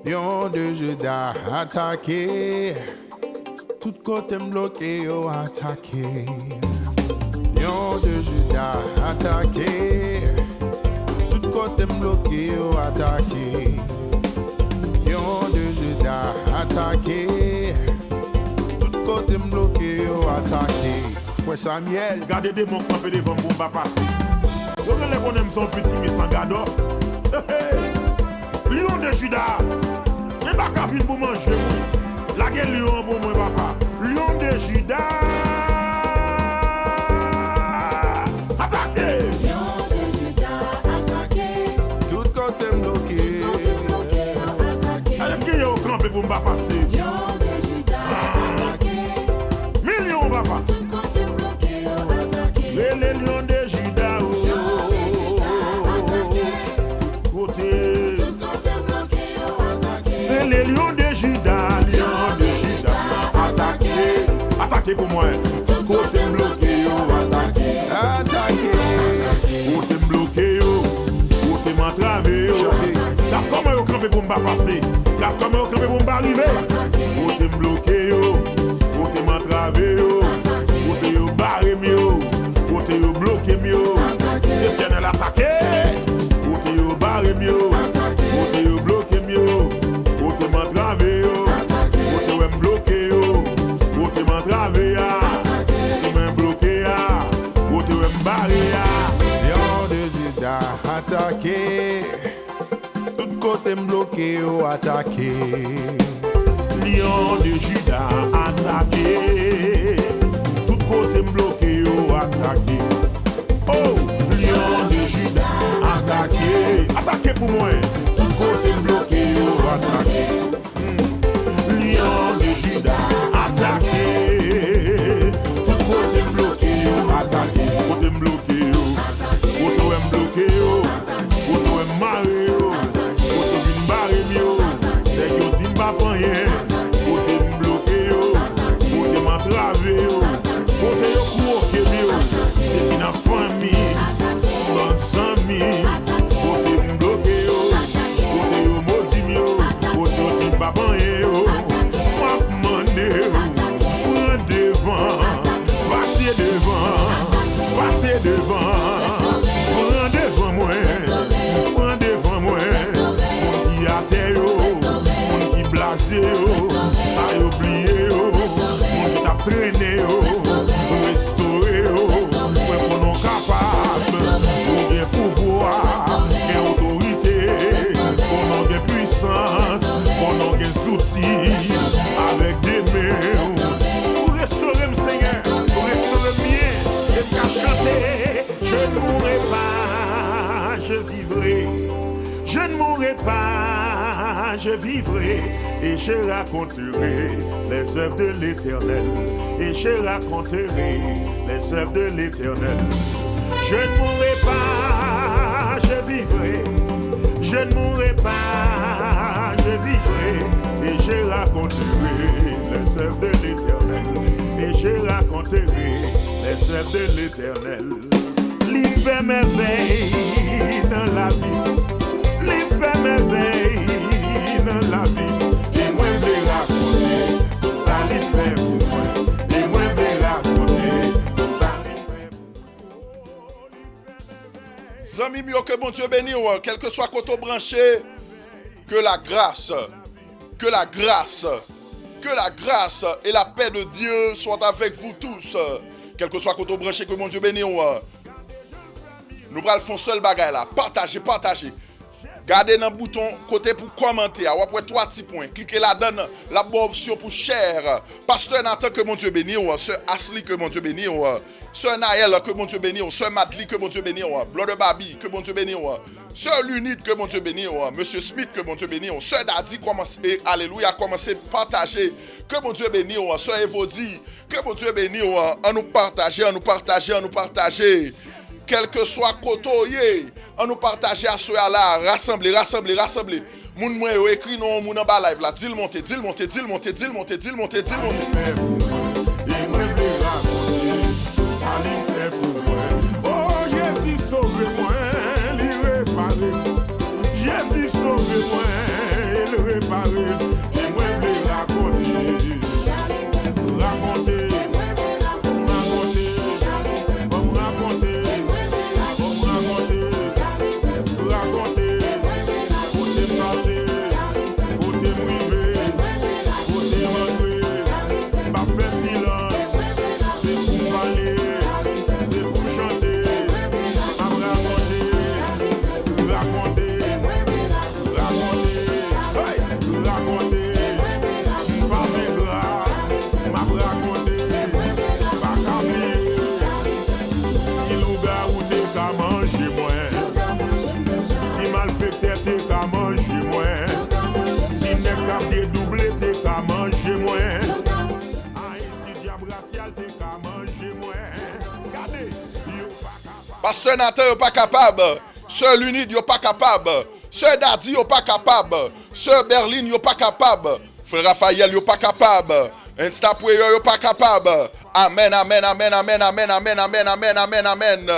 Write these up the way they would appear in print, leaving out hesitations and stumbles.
Lion de Juda attaqué. Tout côté bloqué, yo attaqué. Lion de Juda attaqué. Tout côté bloqué, yo attaqué. Lion de Juda attaqué. Tout côté bloqué, yo attaqué. Frère Samuel. Gardez des mots campés devant mon bas passé. Vous voulez qu'on aime son petit mais sans gado. Lion de Juda. Mais pas qu'à venir pour manger. La gueule lion pour moi papa. Lion de Juda. Attaquez. Lion de Juda attaqué. Tout côté bloqué. Attaqué. Allez, qui est au campé pour me passer? Lion de Juda attaqué. Million papa. Tout côté bloqué, attaqué. Les lions de Juda. Côté. Tout côté bloqué, attaqué. Les lions de Juda. Lions de Juda. Attaquez. Attaquez pour moi. Tout côté bloqué, attaqué. Attaqué. Côté bloqué. Côté m'entravé. Regarde comment vous campez pour me passer. Regarde comment vous campez pour me arriver. Côté bloqué. Côté m'entravé. Côté vous barré mieux. Côté vous bloqué mieux. L'éternel attaqué. Côté vous barré mieux. Côté vous bloqué mieux. Côté m'entravé. Côté vous me bloqué. Côté m'entravé. Côté me bloqué. Côté vous me barré. Lion de Juda attaqué. Tout côté bloqué, yo attaqué. Lion de Juda attaqué. Tout côté bloqué, attaqué. Oh, Lion de Juda attaqué. Attaqué pour moi. Tout côté bloqué, attaqué. Lion de Juda attaqué. Tout côté bloqué, attaqué. Côté bloqué, côté bloqué, côté maré, côté vin barré mieux. Dès que tu m'as pas rien, côté bloqué, côté m'entravé, côté croqué mieux. Et dans famille, dans amis, côté bloqué, côté maudit mieux, côté tu m'as pas rien. M'a demandé, prends devant, passez devant, prends devant moi, prends devant moi. Mon qui a terre, mon qui blasé, ça y oublié, mon qui t'a traîné, restauré, moi pour nous capables, pour des pouvoirs, des autorités, pour nous des puissances, pour nous des outils, avec des mains, pour restaurer le Seigneur, pour restaurer bien, et qu'à chanter, je ne mourrai pas, je vivrai. Je ne mourrai pas, je vivrai et je raconterai les œuvres de l'Éternel. Et je raconterai les œuvres de l'Éternel. Je ne mourrai pas, je vivrai. Je ne mourrai pas, je vivrai et je raconterai les œuvres de l'Éternel. Et je raconterai les œuvres de l'Éternel. L'hiver merveille dans la vie. Les faits merveilles dans la vie. Et moi je vais raconter tout ça les fait pour moi. Et moi je vais raconter tout ça les fait pour moi. Zami mio, que bon Dieu bénisse, quel que soit côté branché, que la grâce et la paix de Dieu soient avec vous tous. Quel que soit côté branché, que bon Dieu bénisse. Nous allons faire un seul bagage là. Partagez. Gardez dans le bouton côté pour commenter. Ou après 3 petits points. Cliquez là-dedans. La bonne option pour share. Pasteur Nathan, que mon Dieu bénisse. Sœur Ashley, que mon Dieu bénisse. Sœur Naël, que mon Dieu bénisse. Sœur Madly, que mon Dieu bénisse. Blood Baby, que mon Dieu bénisse. Sœur Lunide, que mon Dieu bénisse. Monsieur Smith, que mon Dieu bénisse. Sœur Daddy, alléluia, commencez à partager. Que mon Dieu bénisse. Sœur Evodi, que mon Dieu bénisse. On nous partager. Quel que soit côté, on nous partage à ce là, rassembler. Moun mwen yo écrit non moun en bas live là, dis le monter. Et moi je vais raconter ça lui fait pour moi. Oh Jésus sauve-moi, il répare. Jésus sauve-moi, il préparer, et moi vais raconter. Raconter, raconter, comme raconter, comme raconter, raconter, côté passé, côté privé, côté rentré, pas faire silence, c'est pour parler, c'est pour chanter, à raconter, raconter, raconter, raconter, pas mes gras. M'a raconté, pas camé. Il ou gars ou t'es qu'à manger moins. Si mal fait t'es qu'à manger moins. Si n'est qu'à dédoubler t'es qu'à manger moins. Si diable racial t'es qu'à manger moins. Regardez, yo pas capable. Pasteur Nathan, yo pas capable. Sœur Lunide, yo pas capable. Sœur Daddy, yo pas capable. Sœur Berlin, yo pas capable. Frère Raphaël, yo pas capable. Insta prayer, yo pas capable. Amen, amen, amen, amen, amen, amen, amen, amen, amen, amen.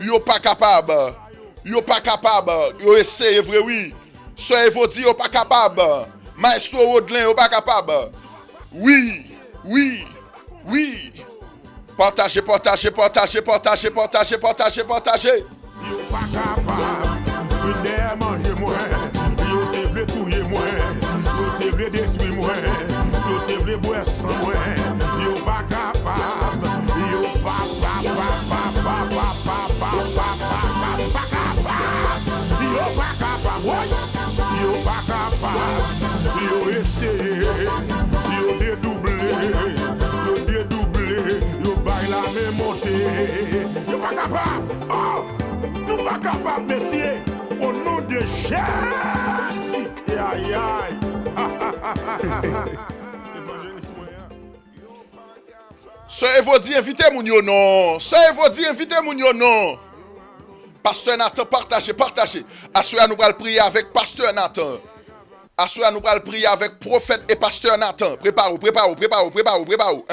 Yo pas capable. Yo pas capable. Yo essaye, vrai, oui. Sœur Evodi, yo pas capable. Maestro Rodelin, yo pas capable. Oui, oui, oui. Partagez, partagez, partagez, partagez, partagez, partagez, partagez. Yo pas capable, venez manger moi. Yo te vle touyer moi. Yo te vle détruire moi. Yo te vle boire sans moi. Yo pas capable. Yo pas capable. Yo pas capable. Yo pas capable. Yo essayer. Yo dédoubler. Yo dédoubler. Yo bail la même montée. Yo pas capable. Oh! Nous pas capables, messieurs, au nom de Jésus. Aïe, aïe. Sœur Evodi, invitez moun yo non. Sœur Evodi, invitez moun yo non. Pasteur Nathan, partagez, partagez. Assoya nous allons prier avec Pasteur Nathan. Assoya nous allons prier avec prophète et Pasteur Nathan. Préparez-vous, préparez-vous, préparez-vous, préparez-vous, préparez-vous.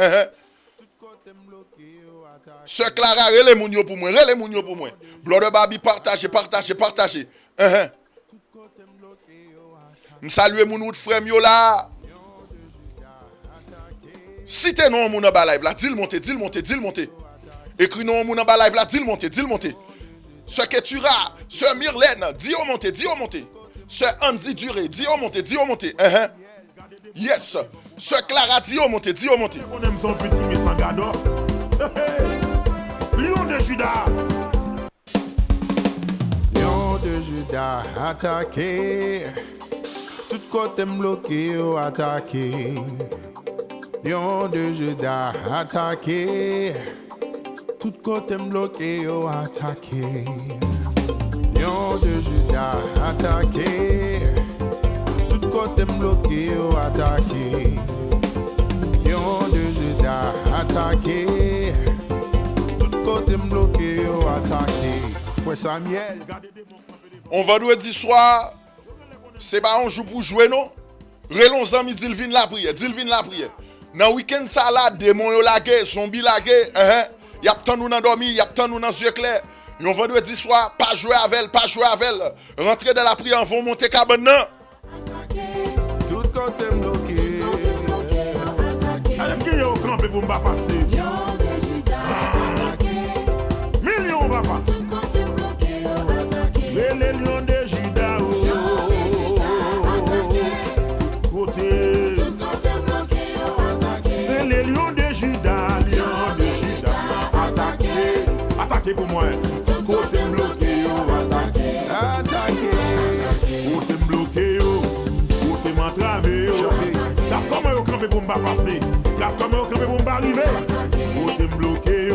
Sœur Clara, relais moun yo pour moi, relais moun yo pour moi. Blood Babi, partagez, partagez, partagez. Je salue mon autre frère yo là. Si t'es non moun en bas live là, dis-le monter, dis-le monter, dis-le monter. Écris non moun en bas live là, dis-le monter, dis-le monter. Sœur Ketura, Sœur Myrlène, dis au monter, dis au monter. Sœur Andy Duré, dis au monter, dis au monter. Yes. Sœur Clara, dis au monter, dis au monter. On aime son petit Missangado. Lion de Judas. Lion de Judas attaqué. Tout côté bloqué ou attaqué. Lion de Judas attaqué. Tout côté bloqué ou attaqué. Lion de Judas attaqué. Tout côté bloqué ou attaqué. Lion de Judas attaqué. Tout côté bloqué ou attaqué. Frère Samuel. On vendredi soir, c'est pas un jour pour jouer non. Relons amis dit vinn la prière, dit vinn la prière. Dans week-end ça là, démon yo lagué, zombie lagué, y a tant nous dans dormi, y a tant nous dans yeux clairs. On vendredi soir, pas jouer avec elle, pas jouer avec elle. Rentrer dans la prière, vont monter cabane non. Tout côté bloqué. Qui est au campé pour me passer? Million papa. Les lions de Judas. Côté. Les lions de Judas. Lions de Judas. Attaqué. Attaqué pour moi. Côté bloqué. Attaqué. Côté bloqué. Côté m'entravé. Regarde comment ils ont campé pour me passer. Regarde comment ils ont campé pour me arriver. Côté bloqué.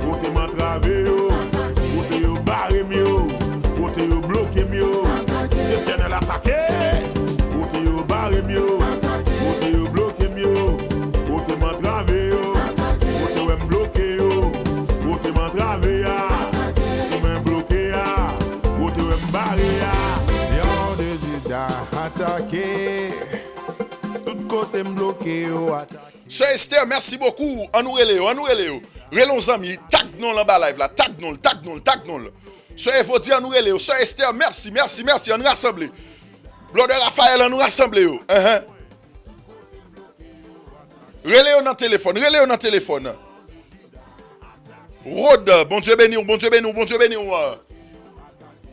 Côté m'entravé. Côté yo barré mieux. Côté yo bloqué mieux. L'éternel attaqué. Côté yo barré mieux. Côté yo bloqué mieux. Côté m'entravé. Côté yo bloqué. Côté m'entravé. Côté yo bloqué. Côté yo barré. Lion de Judas attaqué. Tout côté bloqué ou attaqué. Sœur Esther, merci beaucoup. On nous relève, on nous relève. Relons amis, tag non là bas live là, tag non, tag non, tag non. Sœur Evodi, on nous relève. Sœur Esther, merci, merci, merci, on rassemble. Blood de Raphaël, nous rassembler. Relais dans téléphone, relais dans téléphone. Rod, bon Dieu béni, bon Dieu béni, bon Dieu béni.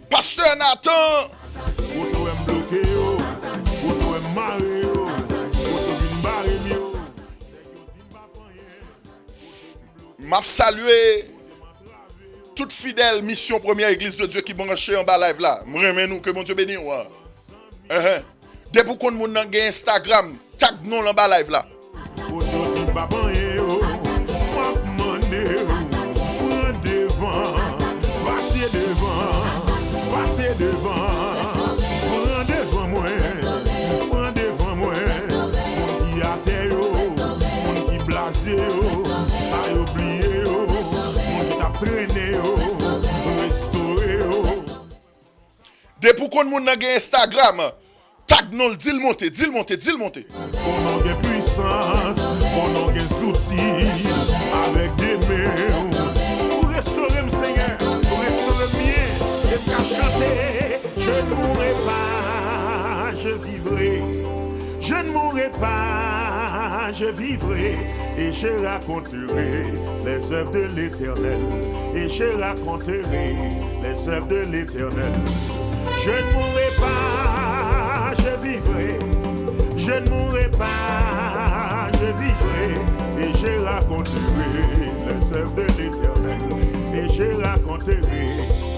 Pasteur Nathan. Auto est bloqué, auto est maré, auto vient barrer mieux. M'a salué toute fidèle mission première église de Dieu qui branché en bas live là. M'remen nous que mon Dieu béni. Depuis qu'on moun nan gen Instagram, tag nous en bas live là. Auto dit baban yo, m'a demandé prends devant, passez devant, prends devant moi, prends devant moi. Mon qui a terre yo, mon qui blasé yo, ça y oublié yo, mon qui t'a traîné yo, restauré yo. Depuis qu'on moun nan gen Instagram, tag nous dit le monter, dit le monter, dit le monter. On a des puissances, on a des outils, avec des mains. Pour restaurer le Seigneur, pour restaurer le mien, et pour chanter, je ne mourrai pas, je vivrai. Je ne mourrai pas, je vivrai, et je raconterai les œuvres de l'Éternel. Et je raconterai les œuvres de l'Éternel. Je ne mourrai pas, je vivrai. Je ne mourrai pas, je vivrai, et je raconterai les œuvres de l'Éternel. Et je raconterai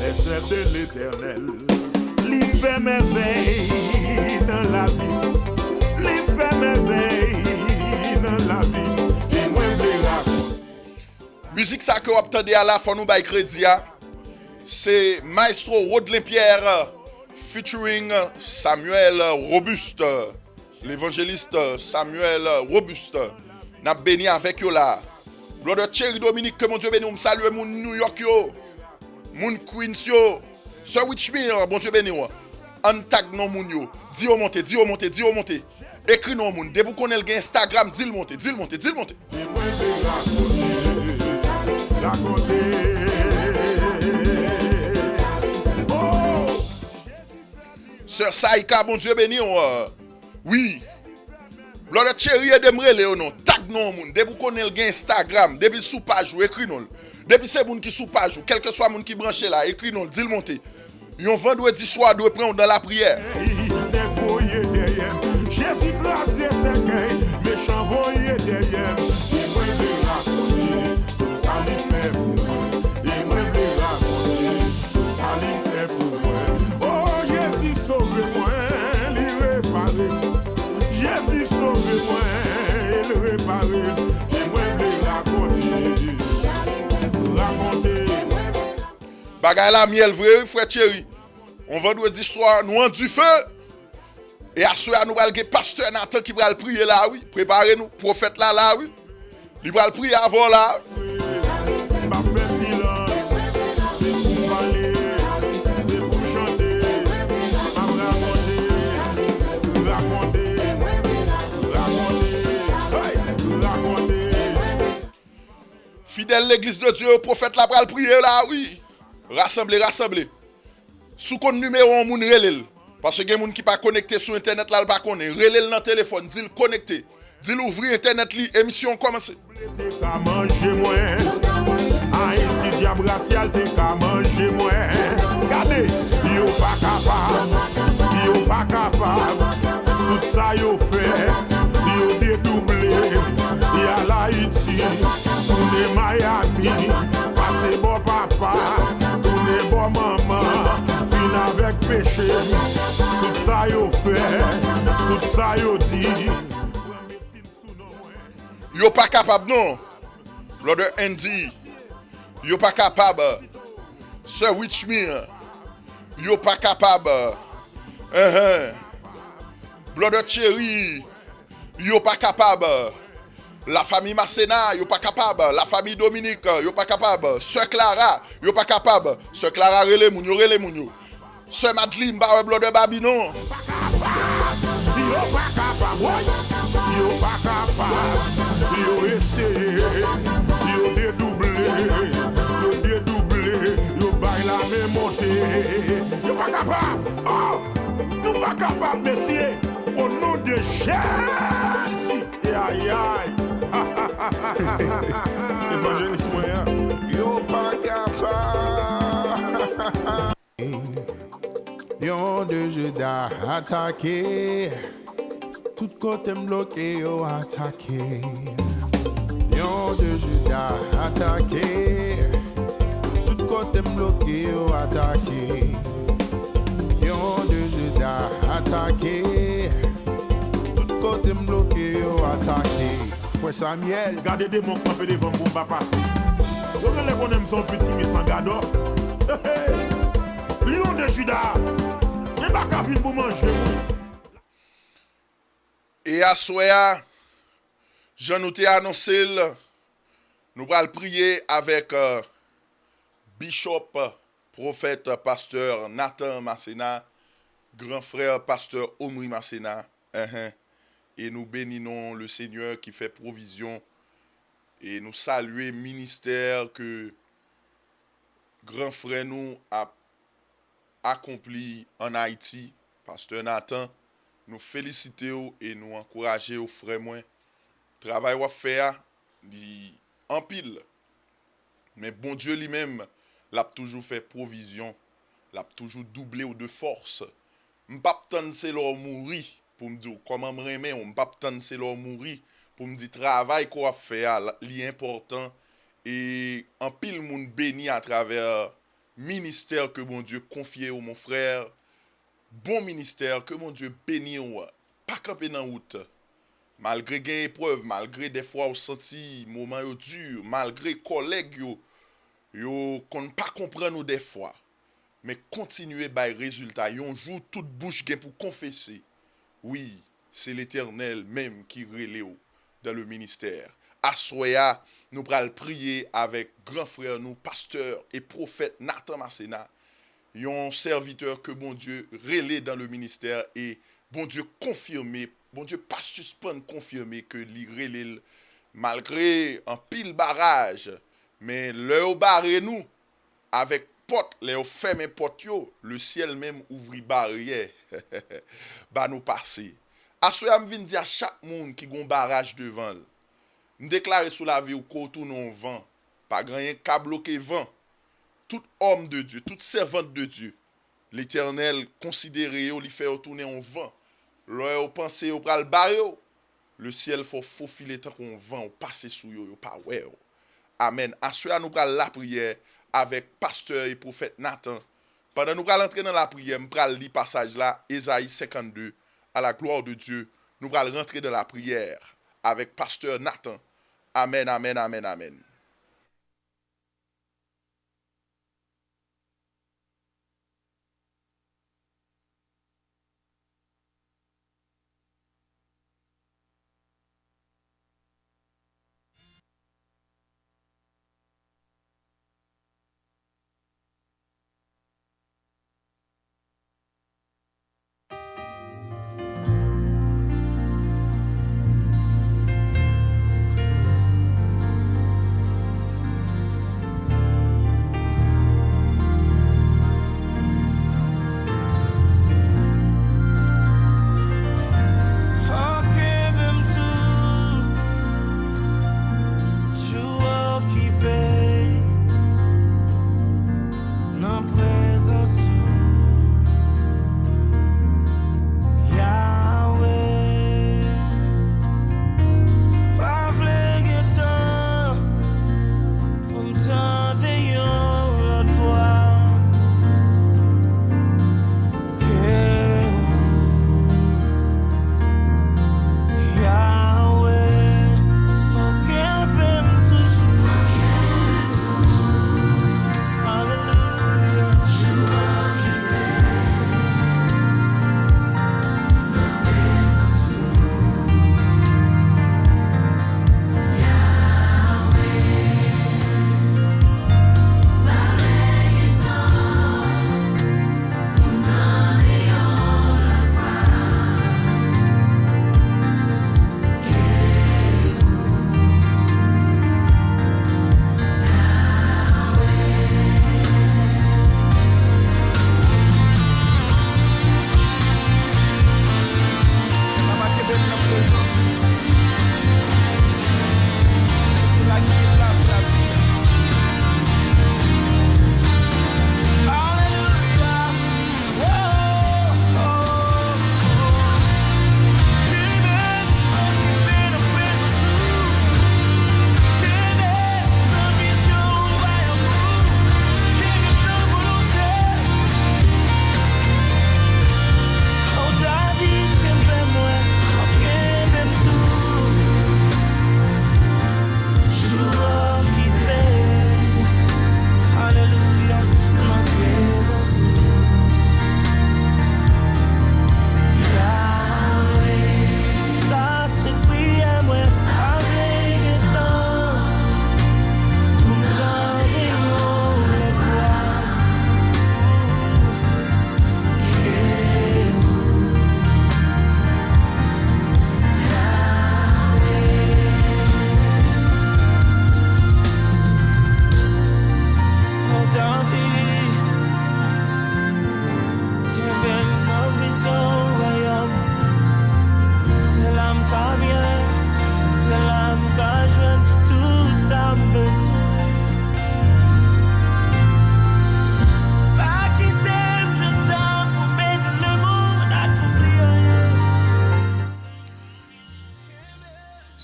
les œuvres de l'Éternel. L'hiver merveille dans la vie. L'hiver merveille dans la vie. Et moi je les raconte. Musique ça que vous attendez à la fois nous bail crédit. C'est Maestro Rodelin Pierre featuring Samuel Robuste. L'évangéliste Samuel Robuste. N'a béni avec yo là. Blood de Thierry Dominique, que mon Dieu béni, on salue mon New York yo. Mon Queens yo. Sir Witchmere, bon Dieu béni. En tag non moun yo. Dis au monter, dis au monter, dis au monter. Écris non moun. Dès vous connaissez le Instagram, dis le monter, dis le monter, dis le monter. Et moi je raconter. Oh! Sœur Saïka, bon Dieu béni. Oui. Blood de Thierry et Demrele ou non. Tag non moun. Dès vous connaissez le Instagram, depuis sous page ou écris non. Depuis c'est moun qui sous page ou quel que soit moun qui branché là, écris non, dis le monter. Yon vendredi soir doit prendre dans la prière. Jésus frasé ses gains, méchant voyé derrière. Et moi je raconter, tout ça lui fait pour moi. Et moi je raconter, tout ça lui fait pour moi. Oh Jésus sauve-moi, il répare. Jésus sauve-moi, il répare. Et moi je raconter. Bagay la miel vrai, frère Thierry. On vendredi soir, nous en du feu. Et à soir, nous allons pasteur Nathan qui va prier là, oui. Préparez-nous, prophète là, oui. Il va prier avant là. Ma fait silence, c'est pour parler, c'est pour chanter, raconter. Fidèle l'église de Dieu, prophète là, va prier là, oui. Rassembler. Sous compte numéro 1, moun relèl. Parce que les gens qui pas connecté sur internet là, pas connaît. Relèl dans téléphone, dis-le connecté. Dis-le ouvrir internet li, émission commence. T'es qu'à manger moi. Ah, ici diable racial, t'es qu'à manger moi. Regardez, yo pas capable. Tout ça yo fait, yo dédoublé. Y'a l'Haïti, tourne Miami. Passez bon papa, tourne bon maman. Fin avec péché, tout ça yo fait, tout ça yo dit. Yo pas capable non. Blood de Andy. Yo pas capable. Sir Witchmere. Yo pas capable. Blood de Thierry. Yo pas capable. La famille Masséna, yo pas capable. La famille Dominique, yo pas capable. Sœur Clara, yo pas capable. Sœur Clara relé moun yo. Sœur Madeleine, ba blood de Babi non. Yo pas capable. Yo essayé, yo dédoublé, yo baille la même montée. Yo pas capable. Oh, nous pas pas capable, messieurs. Au nom de Jésus. Et aïe aïe. Évangéliste moyen. Yo pas capable. Lion de Juda attaqué. Tout côté bloqué, yo attaqué. Lion de Juda attaqué. Tout côté bloqué, yo attaqué. Lion de Juda attaqué. Tout côté bloqué, yo attaqué. Frère Samuel. Gardez des mots campés devant bon va passer. Vous voulez qu'on aime son petit mais sans gado. Lion de Juda. Il n'y a pas qu'à venir pour manger. Et à soya, je nous t'ai annoncé, nous allons prier avec Bishop, prophète, pasteur Nathan Massena, grand frère, pasteur Omri Massena. Et nous bénissons le Seigneur qui fait provision. Et nous saluons le ministère que grand frère nous a accompli en Haïti, pasteur Nathan. Nous félicitons et nous encourageons aux frères moins. Travail à faire en pile. Mais bon Dieu lui-même l'a toujours fait provision, l'a toujours doublé ou de force. M'pap tan c'est leur mourir pour me dire comment me remet, on m'pap tan c'est leur mourir pour me dire travail qu'on a fait li important et en pile moun béni à travers ministère que bon Dieu confié au mon frère. Bon ministère, que mon Dieu bénisse ou pas camper dans route. Malgré des épreuves, malgré des fois au senti moment yo dur, malgré collègues yo qu'on pas comprendre nous des fois. Mais continuer by résultat, yon jour toute bouche gen pour confesser. Oui, c'est l'Éternel même qui relève dans le ministère. À soya, nous pral prier avec grand frère nous pasteur et prophète Nathan Massena. Yon serviteur que bon Dieu relève dans le ministère et bon Dieu confirmé, bon Dieu pas suspendre confirmé que li relève malgré un pile barrage, mais le barré nous avec porte, le fermé porte yo, le ciel même ouvri barrière. Ba nous passer. Asoya m vinn di à chaque monde qui gon barrage devant. M déclarer sous la vie ou ko tourne en vent, pas grand ka bloquer vent. Tout homme de Dieu, toute servante de Dieu, l'Éternel considéré ou li fait retourner en vent. L'on pense au pral barre, le ciel faut faufiler tant qu'on vent ou passer sous yo pas ouais. Amen. Assoya nous pral la prière avec pasteur et prophète Nathan. Pendant nous pral entrer dans la prière, nous pral li passage là, Ésaïe 52 à la gloire de Dieu. Nous pral rentrer dans la prière avec pasteur Nathan. Amen, amen, amen, amen.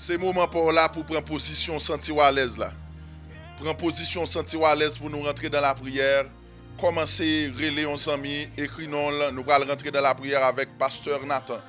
C'est moment pour là pour prendre position, sentir à l'aise là. Prendre position, sentir à l'aise pour nous rentrer dans la prière. Commencer, relayer nos amis, écrire nous allons rentrer dans la prière avec Pasteur Nathan.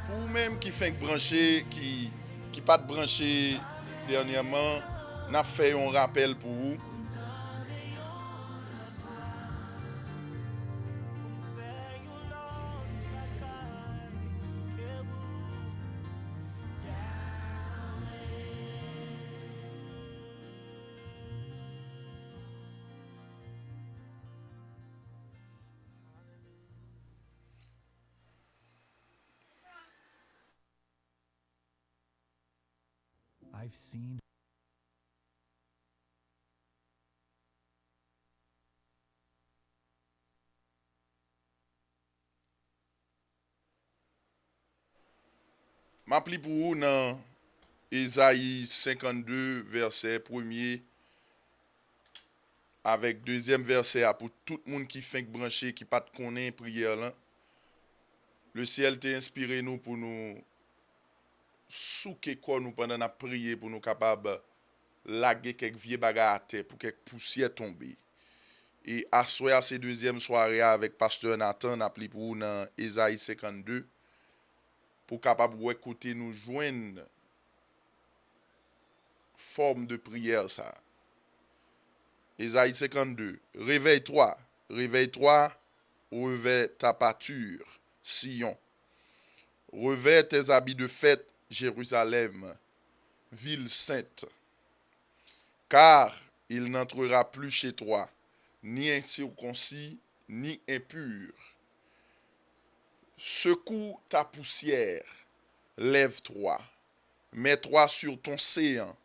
Ou même qui fait brancher, qui pas de brancher dernièrement, n'a fait un rappel pour vous. I've seen M'appli pour vous dans Ésaïe 52, verset 1er, avec deuxième verset pour tout le monde qui fait brancher, qui pas de connaît prière là. Le ciel t'a inspiré nous pour nous souquer quoi nous pendant la prière pour nous capables laguer quelques vieux bagages à terre pour quelques poussières tomber. Et à ces deuxième soirée avec Pasteur Nathan, appelé pour vous dans Ésaïe 52 pour capable écouter nous joindre forme de prière ça. Ésaïe 52. Réveille-toi, réveille-toi, revêt ta pâture, Sion. Revêt tes habits de fête, Jérusalem, ville sainte. Car il n'entrera plus chez toi, ni incirconcis, ni impur. Secoue ta poussière, lève-toi, mets-toi sur ton séant,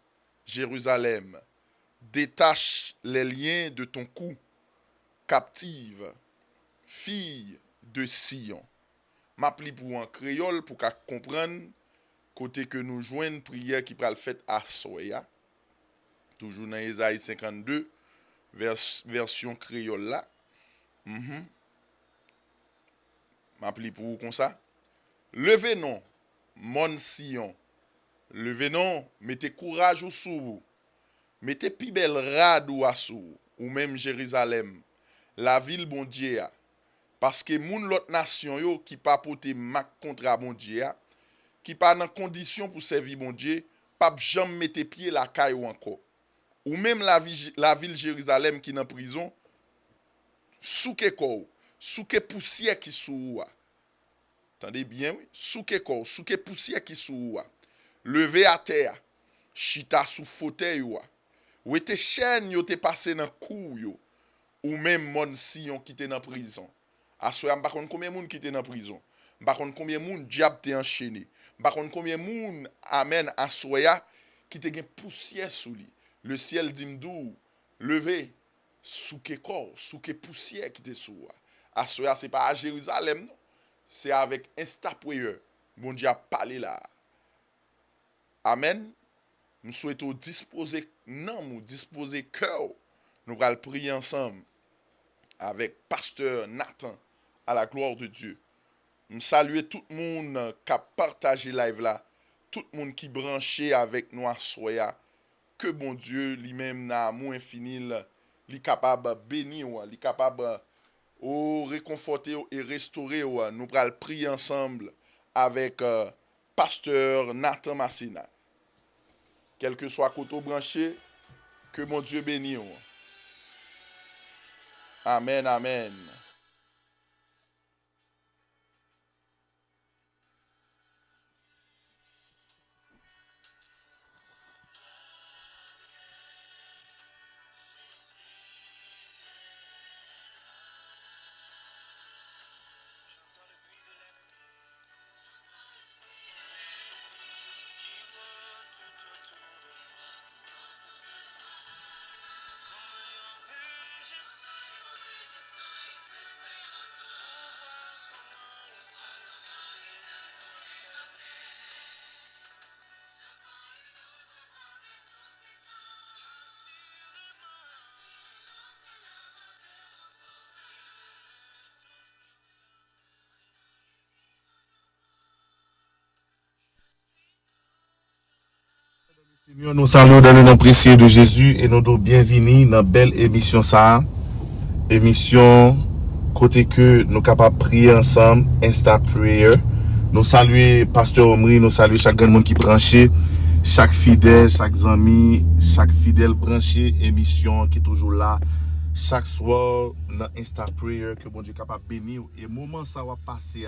Jérusalem. Détache les liens de ton cou, captive, fille de Sion. M'appli pour un créole pour qu'à comprendre côté que nous joignons prière qui pral fait à Soya. Toujours dans Ésaïe 52 version créole là. M'appli pour comme ça. Levez non, mon Sion. Levez non, mettez courage au sous. Mettez pi belle rade ou sous ou même Jérusalem, la ville bon Dieu. Parce que moun l'autre nation yo qui pas porter mak contre bon Dieu, qui pas dans condition pour servir bon Dieu, pas jamais mettre pied la caille ou encore. Ou même la ville Jérusalem qui dans prison, souke ko, souke poussière qui sou. Attendez bien, oui, souke ko, souke poussière qui sou. Levé à terre, chita sous fauteuil ou était chaîne yo te passé dans cou yo, ou même mon Sion qui était dans prison. Assoya m'pa konn combien moun qui était dans prison. Par contre, combien de monde diable t'es enchaîné. Par contre, combien de monde amène à soya qui te gen poussière sous lui. Le ciel dit m'dou, levé, sous que corps, sous que poussière qui te sous. À soya, c'est pas à Jérusalem, non. C'est avec Insta Prayer. Bon Dieu a parlé là. Amen. Nous souhaitons disposer, non, nous disposer cœur. Nous allons prier ensemble avec Pasteur Nathan à la gloire de Dieu. Nous saluer tout le monde qui a partagé live là. Tout le monde qui branché avec nous à soya. Que bon Dieu lui-même n'a amour infini, li capable de bénir, li capable de réconforter et restaurer. Nous allons prier ensemble avec Pasteur Nathan Massina. Quel que soit côté branché, que mon Dieu bénisse. Amen, amen. Seigneur, nous saluons dans le nom précieux de Jésus et nous sommes bienvenus dans la belle émission ça. Émission côté que nous sommes capables de prier ensemble, Insta Prayer. Nous saluons Pasteur Omri, nous saluons chaque monde qui est branché, chaque fidèle, chaque ami, chaque fidèle branché, émission qui est toujours là. Chaque soir dans Insta Prayer que bon Dieu est capable de bénir. Et le moment ça va passer,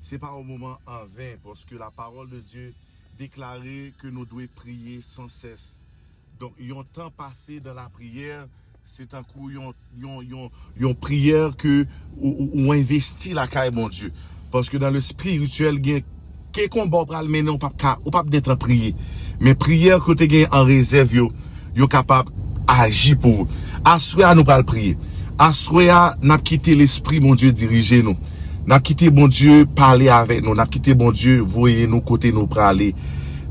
ce n'est pas un moment en vain parce que la parole de Dieu déclarer que nous devons prier sans cesse. Donc, il y a un temps passé dans la prière, c'est un coup, il y a une prière que on investit la caille, mon Dieu. Parce que dans le spirituel, il y a quelques combats pour mais non, pas d'être en prier. Mais prière que tu as en réserve, yo capable d'agir pour vous. Assoya, nous pas le prier. Assoya, n'a quitté l'esprit, mon Dieu, diriger nous. N'a quitté bon Dieu parler avec nous, n'a quitté bon Dieu voyer nous côté nous pour aller.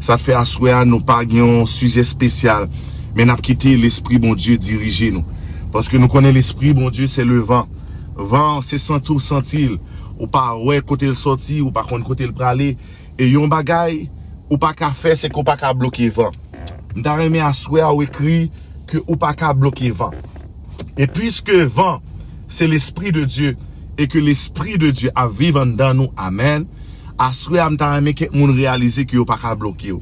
Ça te fait assoyer nous pas un sujet spécial, mais n'a quitté l'esprit bon Dieu diriger nous. Parce que nous connaissons l'esprit bon Dieu c'est le vent. Vent c'est sentir ou pas ouais côté le sorti ou pas côté le praler et yon bagay ou pas qu'à faire c'est qu'on pas qu'à bloquer vent. M'ta remet assoyer ou écrit que ou pas qu'à bloquer vent. Et puisque vent c'est l'esprit de Dieu et que l'esprit de Dieu a vivant dans nous, amen. Assoyer m'ta remet que moun réaliser que yo pas qu'à bloquer yo.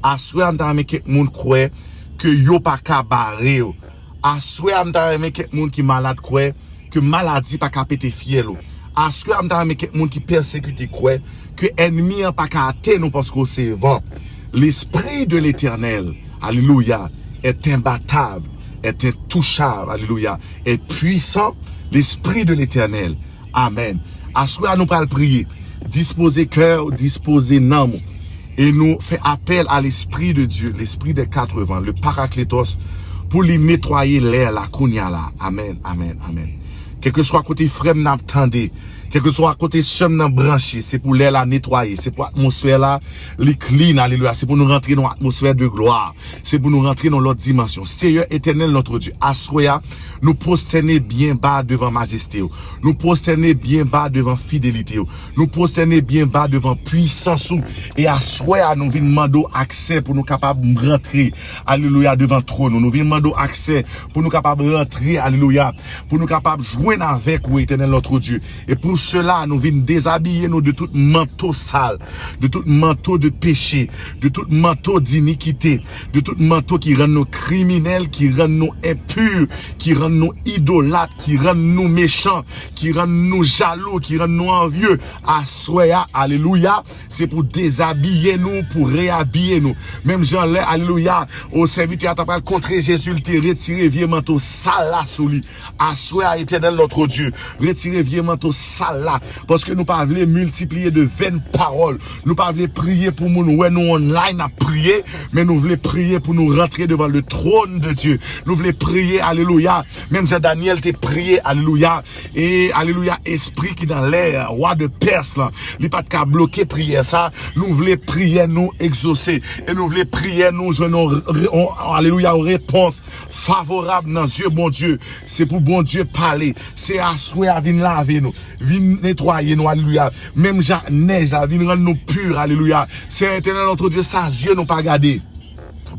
Assoyer m'ta remet que moun croit que yo pas qu'à barrer yo. Assoyer m'ta remet que moun qui malade croit que maladie pas qu'à péter fiel yo. Assoyer m'ta remet que moun qui persécuté croit que ennemi pas qu'à atteindre nous parce que c'est vent. L'esprit de l'Éternel, alléluia, est imbattable, est intouchable, alléluia, est puissant, l'esprit de l'Éternel. Amen. Assoyer nous pas le prier. Disposer cœur, disposer âme. Et nous fait appel à l'esprit de Dieu, l'esprit des 4 vents, le Paraclétos, pour lui nettoyer l'air, la kounya là. Amen, amen, amen. Quel que soit côté frère n'attendez, quel que soit côté somme n'a branché, c'est pour l'air la nettoyer, c'est pour l'atmosphère là, les clean, alléluia, c'est pour nous rentrer dans l'atmosphère de gloire, c'est pour nous rentrer dans l'autre dimension. Seigneur éternel notre Dieu, assoya, nous prosterner bien bas devant majesté, nous prosterner bien bas devant fidélité, nous prosterner bien bas devant puissance, et assoya, nous venons demander accès pour nous capables de rentrer, alléluia, devant trône, nous venons demander accès pour nous capables de rentrer, alléluia, pour nous capables de joindre avec vous, éternel notre Dieu, et pour cela, nous venons déshabiller nous de tout manteau sale, de tout manteau de péché, de tout manteau d'iniquité, de tout manteau qui rend nous criminels, qui rend nous impurs, qui rend nous idolâtres, qui rend nous méchants, qui rend nous jaloux, qui rend nous envieux. Assoya, alléluia, c'est pour déshabiller nous, pour réhabiller nous. Même Jean-Lé, alléluia, au serviteur à parlé contre Jésus, il t'a retiré vieux manteau sale là sous lui. Assoya, éternel notre Dieu, retirez vieux manteau sale salle là. Parce que nous pas voulons multiplier de vaines paroles. Nous pas voulons prier pour nous, ouais, nous online à prier, mais nous voulons prier pour nous rentrer devant le trône de Dieu. Nous voulons prier, alléluia. Même Jean-Daniel t'a prié, alléluia. Et alléluia, esprit qui dans l'air, roi de Perse là, il pas qu'à bloquer prière ça. Nous voulons prier, nous exaucer. Et nous voulons prier, nous jouons, alléluia, aux réponses favorables dans Dieu, bon Dieu. C'est pour bon Dieu parler. C'est à souhait à venir laver nous, venir nettoyer nous, alléluia. Même neige, à venir rendre nous purs, alléluia. C'est éternel notre Dieu, sans yeux nous pas garder.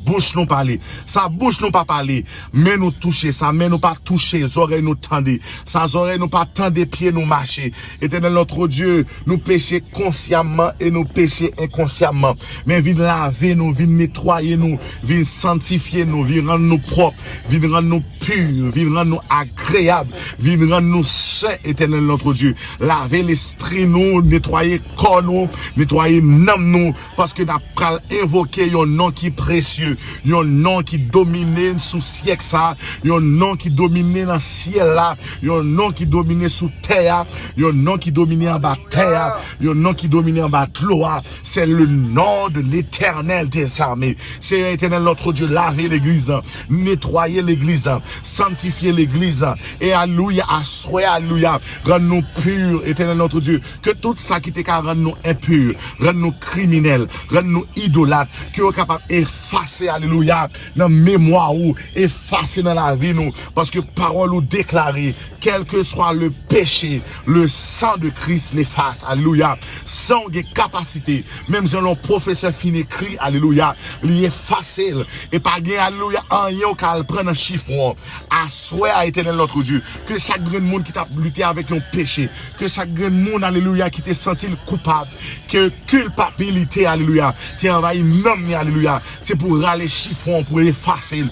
Bouche nous parler, sa bouche nous pas parler, mais nous toucher, sa main nous pas toucher, oreilles nous tendre, sa oreilles nous pas tendre, pieds nous marcher. Éternel notre Dieu, nous pécher consciemment et nous pécher inconsciemment. Mais viens laver nous, viens nettoyer nous, viens sanctifier nous, viens rendre nous propres, viens rendre nous purs, viens rendre nous agréables, viens rendre nous saints, éternel notre Dieu. Laver l'esprit nous, nettoyer corps nous, nettoyer l'âme nous, parce que nous avons invoqué un nom qui est précieux. Un nom qui domine sous siècle ça, un nom qui domine dans le ciel là, un nom qui domine sous terre, un nom qui domine en bas terre, un nom qui domine en bas de l'eau. C'est le nom de l'Éternel des armées. C'est l'Éternel notre Dieu. Laver l'église, nettoyer l'église, sanctifier l'église, et alléluia, assoyer, alléluia, rendre nous purs, Éternel notre Dieu. Que tout ça qui te rend nous impurs, rend nous criminels, rend nous idolâtres, qui est capable d'effacer, alléluia, dans mémoire ou effacer dans la vie nous, parce que parole ou déclarée, quel que soit le péché, le sang de Christ l'efface, alléluia, sans capacité, même si l'on professeur fin écrit, alléluia, il efface, et pas gain, alléluia, en yon qu'elle prenne un chiffon, à souhait à éternel notre Dieu, que chaque grand monde qui t'a lutté avec un péché, que chaque grand monde, alléluia, qui t'est senti coupable, que culpabilité, alléluia, t'es envahi nommé, alléluia, c'est pour râler chiffon, pour effacer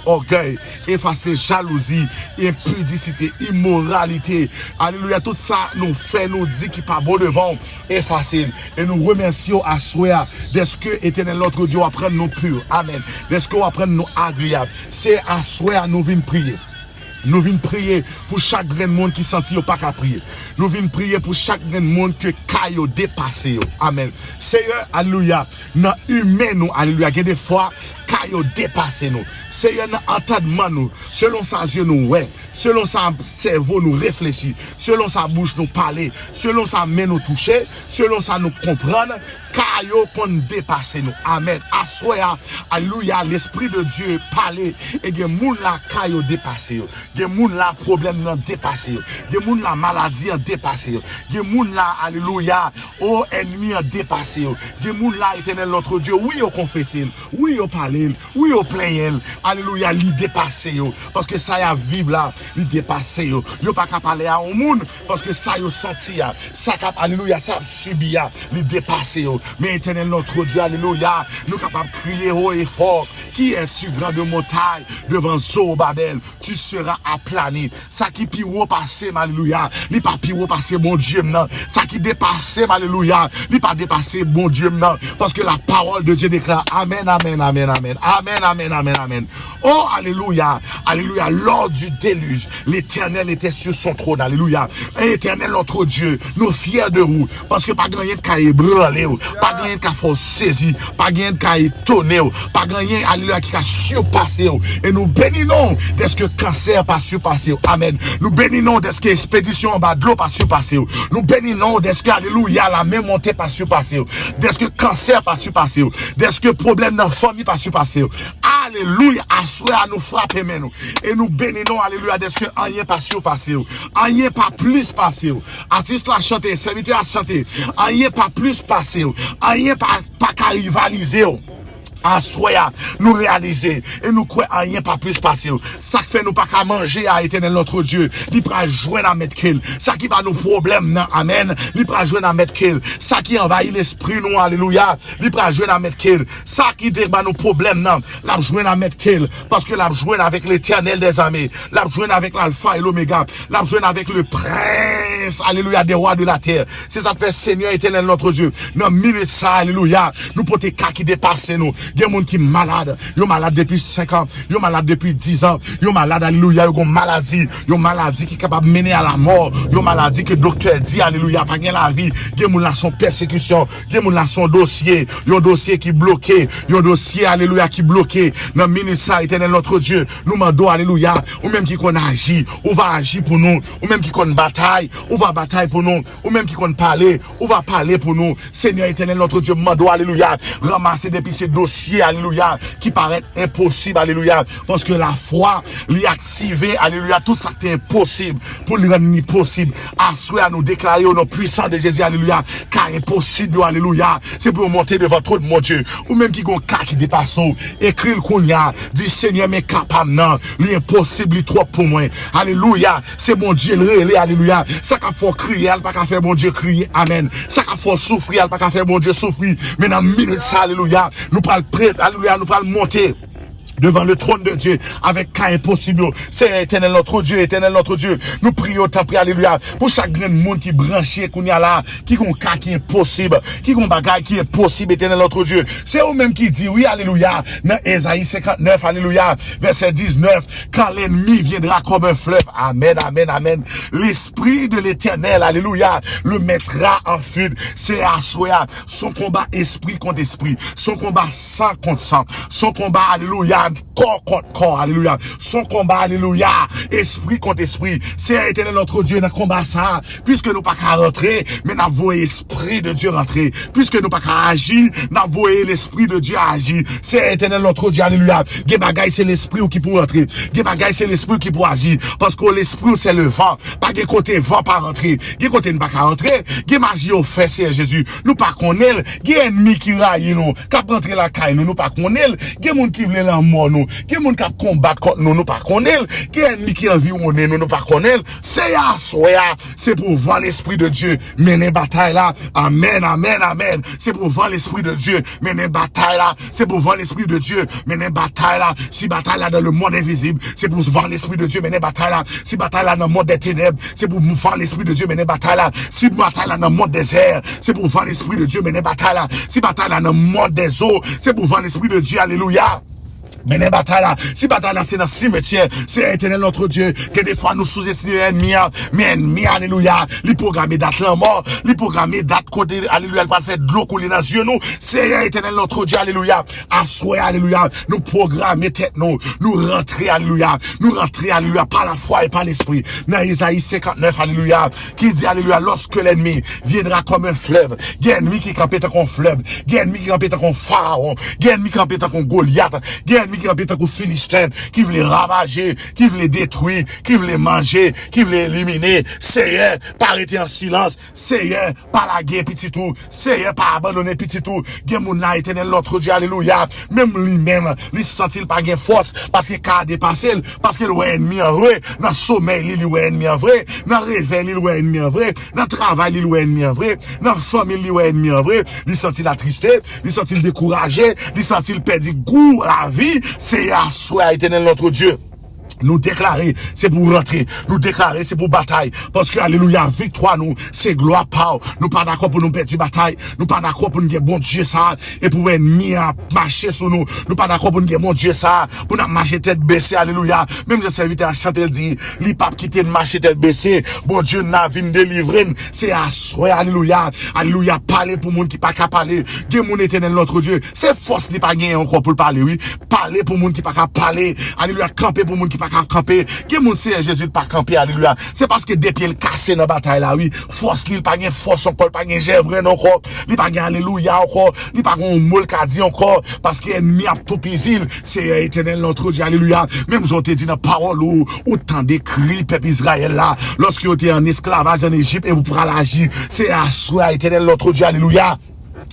orgueil, effacer jalousie, impudicité, immoralité, alléluia, tout ça nous fait, nous dit qu'il pas bon devant, effacer, et nous remercions à souhait, d'est-ce que éternel notre Dieu apprenne nous purs, amen, d'est-ce qu'on apprenne nous agréables, c'est à souhait nous venir prier. Nous venons prier pour chaque grand monde qui sentit pas qu'à prier. Nous venons prier pour chaque grand monde que caillou dépassé. Amen. Seigneur, alléluia. Dans humain nous, alléluia. Il y a des fois caillou dépassé nous. Seigneur, dans entendement nous, selon sa yeux nous ouais, selon sa cerveau nous réfléchit, selon sa bouche nous parler, selon sa main nous toucher, selon sa nous comprendre, caillou qu'on dépasse nous. Amen. Assoya, alléluia, l'esprit de Dieu parler et des moun la caillou dépassé. Des moun la problème nan dépassé. Des moun la maladie en dépassé. Des moun la alléluia, oh ennemi en dépassé. Des moun la éternel notre Dieu, oui au confesser, oui au parler, oui au plaindre. Alléluia, li dépassé yo parce que ça y a vivre là, li dépassé yo. Yo pas capable parler à un monde parce que ça yo senti ya, ça cap alléluia, ça subi ya, li dépassé yo. Mais éternel notre Dieu, alléluia, nous capable crier haut et fort, qui es-tu grande montagne devant Zorobabel, tu seras aplani. Ça qui pi haut passé, alléluia, li pas pi haut passé bon Dieu non. Ça qui dépassé, alléluia, li pas dépassé bon Dieu non, parce que la parole de Dieu déclare amen, amen, amen, amen, amen, amen, amen, amen. Oh, alléluia, alléluia, lors du déluge, l'Éternel était sur son trône, alléluia. Éternel notre Dieu, nous fiers de vous, parce que pas grand rien qui a ébranlé, pas grand rien qui a fait saisir, pas grand rien qui a étonné, pas grand rien, alléluia, qui a surpassé. Et nous bénissons dès que cancer pas surpassé. Amen. Nous bénissons dès que expédition en bas de l'eau pas surpassé. Nous bénissons dès que, alléluia, la même montée pas surpassé. Dès que cancer pas surpassé. Dès que problème dans la famille pas surpassé. Alléluia, à nous frapper maintenant. Et nous bénissons, alléluia, dès que rien pas surpassé. Rien pas plus passé. Artiste la chanter, serviteur à chanter. Rien pas plus passé. Rien pas qu'à rivaliser. Assoya, nous réaliser et nous croyons rien pas plus passer. Ça fait nous pas qu'à manger à éternel notre Dieu. Il peut joindre à mettre qu'il. Ça qui va nos problèmes, non, amen. Il peut joindre à mettre qu'il. Ça qui envahit l'esprit, nous, alléluia. Il peut joindre à mettre qu'il. Ça qui débat nos problèmes, non. L'a joindre à mettre qu'il. Parce que l'a joindre avec l'éternel des armées. L'a joindre avec l'alpha et l'oméga. L'a joindre avec le prince, alléluia, des rois de la terre. C'est ça que fait Seigneur éternel notre Dieu. Dans milieu de ça, alléluia. Nous porter cas qui dépasse nous. Il y a des gens qui sont malades. Ils sont malades depuis 5 ans. Ils sont malades depuis 10 ans. Ils sont malades, alléluia. Ils ont une maladie. Ils ont une maladie qui est capable de mener à la mort. Ils ont une maladie que le docteur dit, alléluia, pas gagner la vie. Il y a des gens qui sont persécution. Il y a des gens qui sont dossier. Il y a un dossier qui est bloqué. Il y a un dossier, alléluia, qui est bloqué. Dans le ministère éternel, notre Dieu, nous demandons, alléluia, ou même qui qu'on agit, ou va agir pour nous, ou même qui qu'on bataille, ou va bataille pour nous, ou même qui qu'on parler, ou va parler pour nous. Seigneur éternel, notre Dieu, demandons, alléluia, ramasser depuis ces dossiers, alléluia, qui paraissent impossibles, alléluia, parce que la foi, l'y activer, alléluia, tout ça qui est impossible, pour le rendre possible, à nous déclarer au nom puissant de Jésus, alléluia, car impossible, alléluia, c'est pour monter devant trop de mon Dieu, ou même qui gon cas qui dépasse, écrit le kounya, dit Seigneur, mais capable, non, l'impossible, il trop pour moi, alléluia, c'est bon Dieu, le alléluia, ça qu'a faut crier, pas qu'à faire bon Dieu crier, amen, ça qu'a faut souffrir, pas qu'à faire bon Dieu souffrir, mais dans minute ça, alléluia, nous parlons prêt, alléluia, nous parlons monter devant le trône de Dieu, avec cas impossible. C'est éternel notre Dieu, éternel notre Dieu. Nous prions, tant pis, alléluia, pour chaque grand monde qui branché, qu'on y a là, qui ont cas qui est possible, qui ont bagaille qui est possible, éternel notre Dieu. C'est eux-mêmes qui dit, oui, alléluia, dans Ésaïe 59, alléluia, verset 19, quand l'ennemi viendra comme un fleuve, amen, amen, amen, l'esprit de l'éternel, alléluia, le mettra en fuite. C'est à soi, son combat esprit contre esprit, son combat sang contre sang, son combat, alléluia, corps contre corps, alléluia. Son combat, alléluia. Esprit contre esprit. C'est éternel notre Dieu dans le combat ça. Puisque nous pas qu'à rentrer, mais nous avons l'esprit de Dieu rentrer. Puisque nous pas qu'à agir, nous avons l'esprit de Dieu agir. C'est éternel notre Dieu, alléluia. Gebagaï, c'est l'esprit qui pour rentrer. Gebagaï, c'est l'esprit qui pour agir. Parce que l'esprit, c'est le vent. Pas de côté vent pas rentrer. De côté nous pas qu'à rentrer. Gemagie au fait, c'est Jésus. Nous pas connaît. Ennemi qui raille nous. Cap rentrer la caille nous pas connaît. Monde qui veut l'amour nous, qui est moun qui combattre contre nous, nous pas connaît, qui est ennemi qui envie on nous pas connaît, c'est à soya, c'est pour voir l'esprit de Dieu mener bataille là, amen, amen, amen, c'est pour voir l'esprit de Dieu mener bataille là, c'est pour voir l'esprit de Dieu mener bataille là, si bataille là dans le monde invisible, c'est pour voir l'esprit de Dieu mener bataille là, si bataille là dans le monde des ténèbres, c'est pour voir l'esprit de Dieu mener bataille là, si bataille là dans le monde des airs, c'est pour voir l'esprit de Dieu mener bataille là, si bataille là dans le monde des eaux, c'est pour voir l'esprit de Dieu, alléluia. Mais les batailles là, si bataille là c'est dans le cimetière, c'est éternel notre Dieu, que des fois nous sous-estimons l'ennemi, mais ennemi, alléluia, les programmer date la mort, les programmer date côté, alléluia, il va faire de l'eau couler dans les yeux nous, c'est éternel notre Dieu, alléluia, assoyer, alléluia, nous programmer tête nous rentrer, alléluia, par la foi et par l'esprit, dans Ésaïe 59, alléluia, qui dit, alléluia, lorsque l'ennemi viendra comme un fleuve, il y a ennemi qui campait comme fleuve, il y a ennemi qui campait comme pharaon, il y a ennemi qui campait comme Goliath, il y a ennemi qui campait comme Philistin, qui voulait ravager, qui voulait détruire, qui voulait manger, qui voulait éliminer, Seigneur, pas arrêter en silence, Seigneur, pas la guerre petit tout, Seigneur, pas abandonner petit tout, gen moun la éternel notre Dieu, alléluia, même lui-même, lui sentit pas gain force, parce qu'il a dépassé, parce qu'il est ennemi en vrai, dans le sommeil, il est ennemi en vrai, dans le réveil, il est ennemi en vrai, dans le travail, il est ennemi en vrai, dans la famille, il est ennemi en vrai, il sentit la tristesse, il sentit le découragé, il sentit le perdre goût à la vie, c'est à soi éternel notre Dieu. Nous déclarer, c'est pour rentrer. Nous déclarer, c'est pour bataille. Parce que, alléluia, victoire, nous, c'est gloire, power. Nous pas d'accord pour nous perdre une bataille. Nous pas d'accord pour nous dire bon Dieu ça. Et pour ennemi à marcher sur nous. Nous pas d'accord pour nous dire bon Dieu ça. Pour nous marcher tête baissée, alléluia. Même je serviteur à chanter, il dit, les papes qui te marcher tête baissée. Bon Dieu n'a vu nous délivrer. C'est à soi, alléluia. Alléluia, parler pour monde qui pas qu'à parler. Dieu mon éternel notre Dieu. C'est force n'est pas gagné encore pour parler, oui. Parler pour monde qui pas qu'à parler. Alléluia, camper pour monde qui pas qu'à camper. Qui moun c'est Jésus pas camper, alléluia. C'est parce que des pieds cassé dans bataille là, oui. Force li pas gain force encore, pas gain gèvre encore. Li pas gain alléluia encore. Li pas gain mol kadi encore parce que ennemi a tout pisil. C'est éternel notre Dieu, alléluia. Même j'en te dit dans parole ou autant de cris peuple Israël là lorsque vous étiez en esclavage en Égypte et vous pourrez l'agir. C'est à soi éternel notre Dieu, alléluia.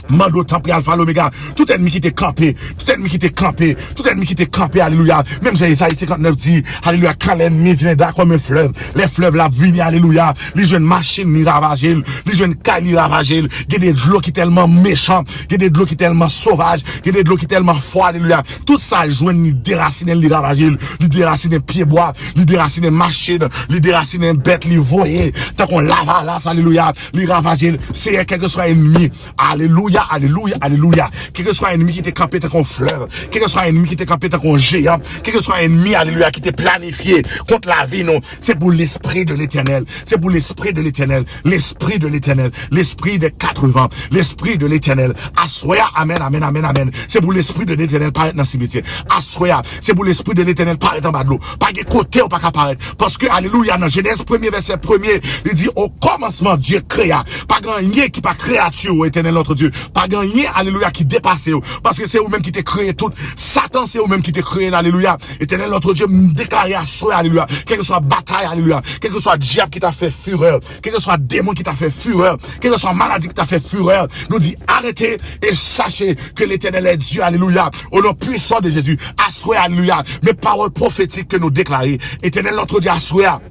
Mando temple alpha l'oméga, tout ennemi qui t'est campé, tout ennemi qui t'est campé, tout ennemi qui t'est campé, alléluia. Même Isaïe 59 dit, alléluia, quand l'ennemi viendra comme un fleuve, les fleuves la viennent, alléluia, les jeunes machines ni ravagées, les jeunes cailles ni ravagées, il y a des de l'eau qui tellement méchant, il y a des de l'eau qui tellement sauvage, il y a des de l'eau qui tellement froid, alléluia. Tout ça, joint ni déraciner, ni ravagées, ni déraciner pieds bois, ni déraciner machine, ni déraciner bête, ni voyer, tant qu'on lava là, alléluia, ni ravagées, c'est quel que soit ennemi, alléluia. Alléluia, alléluia, alléluia. Quel que soit un ennemi qui t'est campé tant qu'on fleuve, quel que soit un ennemi qui t'est campé tant qu'on géant, quel que soit un ennemi, alléluia, qui t'est planifié contre la vie, non, c'est pour l'esprit de l'éternel. C'est pour l'esprit de l'éternel. L'esprit de l'éternel. L'esprit des 80. L'esprit de l'éternel. Assoya, amen, amen, amen, amen. C'est pour l'esprit de l'éternel paraître dans le cimetière. Assoya, c'est pour l'esprit de l'éternel paraître en bas de l'eau. Pas de côté ou pas qu'apparaître. Parce que, alléluia, dans Genèse 1er verset 1er, il dit, au commencement, Dieu créa. Pas gagné qui pas créature, éternel notre Dieu. Pas gagné, alléluia, qui dépasse. Parce que c'est vous-même qui t'es créé tout. Satan, c'est vous-même qui t'es créé, alléluia. Éternel notre Dieu, déclaré à soi, alléluia. Quelle que soit bataille, alléluia. Quel que soit diable qui t'a fait fureur. Quel que soit démon qui t'a fait fureur. Quel que soit maladie qui t'a fait fureur. Nous dit, arrêtez et sachez que l'éternel est Dieu, alléluia. Au nom puissant de Jésus. Assoya, alléluia. Mes paroles prophétiques que nous déclarons. Éternel notre Dieu, assoya.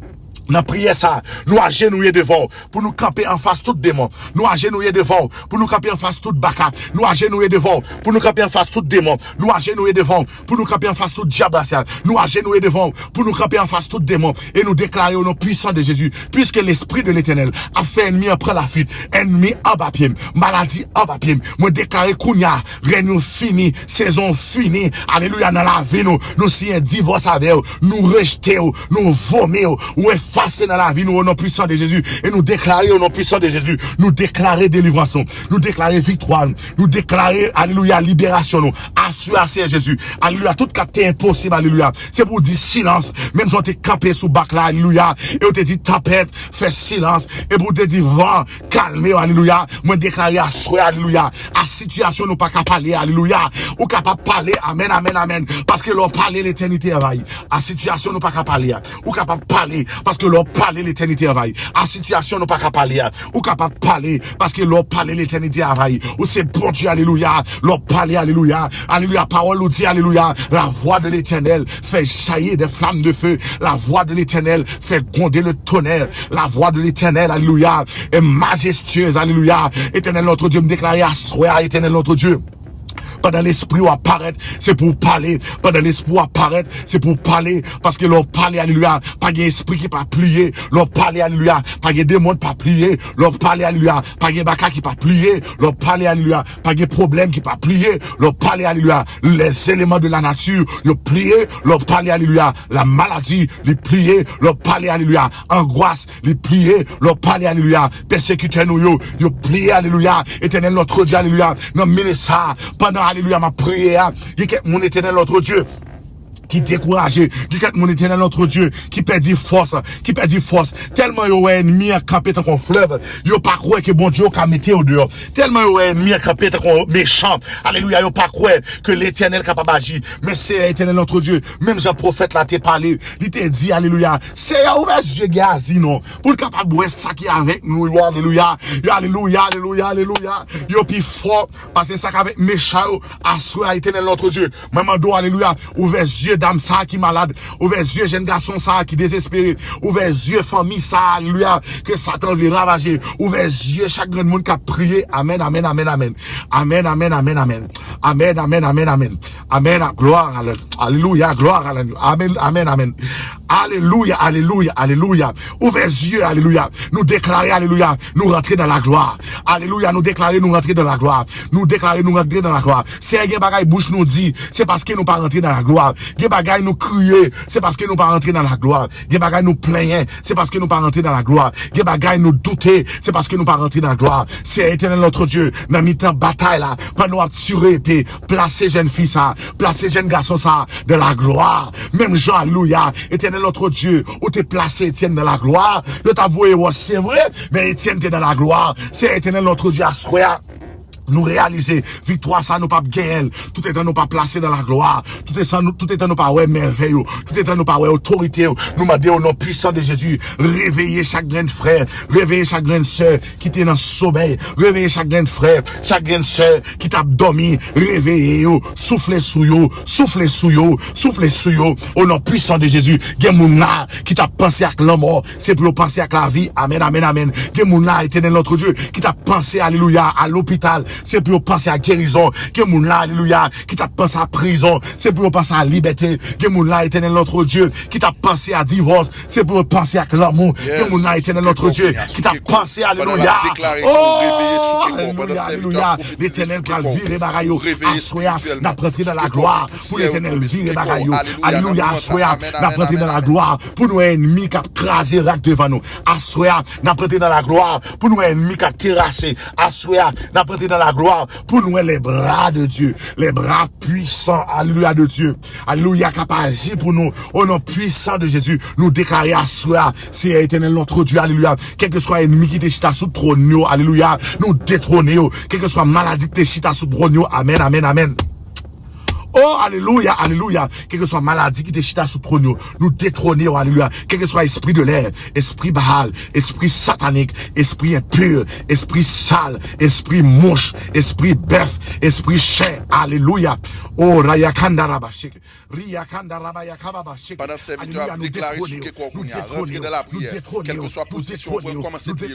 Nous prions ça, nous agenouiller devant pour nous camper en face tout démon. Nous agenouiller devant pour nous camper en face tout baka. Nous agenouiller devant pour nous camper en face tout démon. Nous agenouiller devant pour nous camper en face tout diable. Nous agenouiller devant pour nous camper en face tout démon et nous déclarer au nom puissant de Jésus, puisque l'esprit de l'éternel a fait ennemi après la fuite, ennemi en bas pied, maladie en bas pied. Moi déclarer kounya, règne fini, saison finie. Alléluia, dans la vie nous si un divorce avec nous rejeter, nous vomir ou passer dans la vie, nous au nom puissant de Jésus, et nous déclarer au nom puissant de Jésus, nous déclarer délivrance, nous déclarer victoire, nous déclarer, alléluia, libération, nous, assurer Jésus, alléluia, tout cas t'es impossible, alléluia, c'est pour dire silence, même si on t'est campé sous bac là, alléluia, et on te dit tempête, fais silence, et pour te dire vent, calmez, alléluia, moi déclarer assurer, alléluia, à situation nous pas capable parler, alléluia, ou capable parler, amen, amen, amen, parce que l'on parler l'éternité availle, à situation nous pas capable parler, ou capable parler, parce que l'on parler l'éternité availle, à situation nous pas capable parler, ou capable parler, parce que l'on parler l'éternité availle, ou c'est bon Dieu, alléluia, l'on parler, alléluia, alléluia, parole nous dit, alléluia, la voix de l'éternel fait jaillir des flammes de feu, la voix de l'éternel fait gronder le tonnerre, la voix de l'éternel, alléluia, est majestueuse, alléluia, éternel notre Dieu, me déclarer à soi, éternel notre Dieu. Pendant l'esprit ou apparaître, c'est pour parler. Pendant l'esprit ou apparaître, c'est pour parler. Parce que l'on parle, alléluia, pas d'esprit qui pas plier. L'on parle, alléluia, pas de démon pas plier. L'on parle, alléluia, pas de baka qui pas plier. L'on parle, alléluia, pas de problème qui pas plier. L'on parle, alléluia, les éléments de la nature, le plier. L'on parle, alléluia, la maladie, les plier. L'on parle, alléluia, angoisse, les plier. L'on parle, alléluia, persécuter nous, yo plier, alléluia, éternel notre Dieu, alléluia, non, ministère, pendant, alléluia, ma prière, mon éternel notre Dieu, qui découragé, qui mon éternel notre Dieu, qui perdit force, tellement yo ennemi a campé tant qu'on fleuve, yo pas croire que bon Dieu a mettre au dehors, tellement yo ennemi a campé tant qu'on méchant, alléluia, yo pas croire que l'éternel capable d'agir, mais c'est l'éternel notre Dieu, même Jean prophète là t'es parlé, il t'a dit, alléluia, c'est ya ouvert yeux gazi non, pour le capable de ça qui est avec nous, alléluia, alléluia, alléluia, alléluia, yo plus fort, parce que ça avec méchant, assoir l'éternel notre Dieu, même do, alléluia, ouvert yeux dame ça qui malade, ouvert yeux jeune garçon ça qui désespéré, ouvert yeux famille ça, alléluia, que Satan veut ravager, ouvert yeux chaque grand monde qui a prié, amen, amen, amen, amen, amen, amen, amen, amen, amen, amen, amen, amen, amen, gloire, alléluia, gloire, amen, amen, amen, alléluia, alléluia, alléluia, ouvert yeux, alléluia, nous déclarer, alléluia, nous rentrer dans la gloire, alléluia, nous déclarer, nous rentrer dans la gloire, nous déclarer, nous rentrer dans la gloire, si un bagay bouche nous dit, c'est parce que nous pas rentrer dans la gloire, des bagailles nous crier, c'est parce que nous pas rentrer dans la gloire. Des bagailles nous plaigner, c'est parce que nous pas rentrer dans la gloire. Des bagailles nous douter, c'est parce que nous pas rentrer dans la gloire. C'est éternel notre Dieu, dans mi-temps bataille là, pas nous tuer et placer jeune fille ça, placer jeune garçon ça dans la gloire. Même Jean, alléluia, éternel notre Dieu, où t'es placé Étienne dans la gloire. Je t'avoue, c'est vrai, mais Étienne t'es dans la gloire. C'est éternel notre Dieu à soi. Nous réaliser victoire ça nous pas gagner, tout est dans nous pas placer dans la gloire, tout est dans nous pas ouais merveille, tout est dans nous pas ouais autorité, nous demander au nom puissant de Jésus, réveiller chaque grain de frère, réveiller chaque grain de sœur qui était dans sommeil, réveiller chaque grain de frère, chaque grain de sœur qui t'a dormi, réveiller yo, souffler sous yo, souffler sous yo, souffler sous yo, au nom puissant de Jésus, gen moun là qui t'a pensé à la mort, c'est pour penser à la vie, amen, amen, amen, gen moun là éternel notre Dieu qui t'a pensé alléluia à l'hôpital, c'est pour penser à guérison, que mon là, alléluia, qui t'a pensé à prison, c'est pour penser à liberté, que mon là, éternel notre Dieu, qui t'a pensé à divorce, c'est pour penser à l'amour, que mon là, éternel notre Dieu, qui t'a pensé, alléluia. Oh, alléluia, l'éternel qui a viré bagaillot, assoya, n'a pas entré dans la gloire, pour l'éternel viré bagaillot, alléluia, assoya, n'a pas entré dans la gloire, pour nos ennemis qui a crasé rac devant nous, assoya, n'a pas entré dans la gloire, pour nos ennemis qui a terrassé, assoya, n'a pas entré dans la gloire, pour nous les bras de Dieu, les bras puissants, alléluia de Dieu, alléluia, qui a agi pour nous, au nom puissant de Jésus, nous déclarer assoya, c'est éternel notre Dieu, alléluia, quel que soit ennemi qui te chita sous trône, alléluia, nous détrôner, quel que soit maladie qui te chita sous trône, amen, amen, amen. Oh, alléluia, alléluia. Quelle que soit maladie qui te chita sous trône, nous détrôner, alléluia. Quel que soit esprit de l'air, esprit Baal, esprit satanique, esprit impur, esprit sale, esprit mouche, esprit bœuf, esprit chien, alléluia. Oh, Raya Kandarabashik. Pendant ce serviteur a déclaré sous que quoi qu'on y a, rentrer dans la prière, quelle que soit la position, vous pouvez commencer à prier,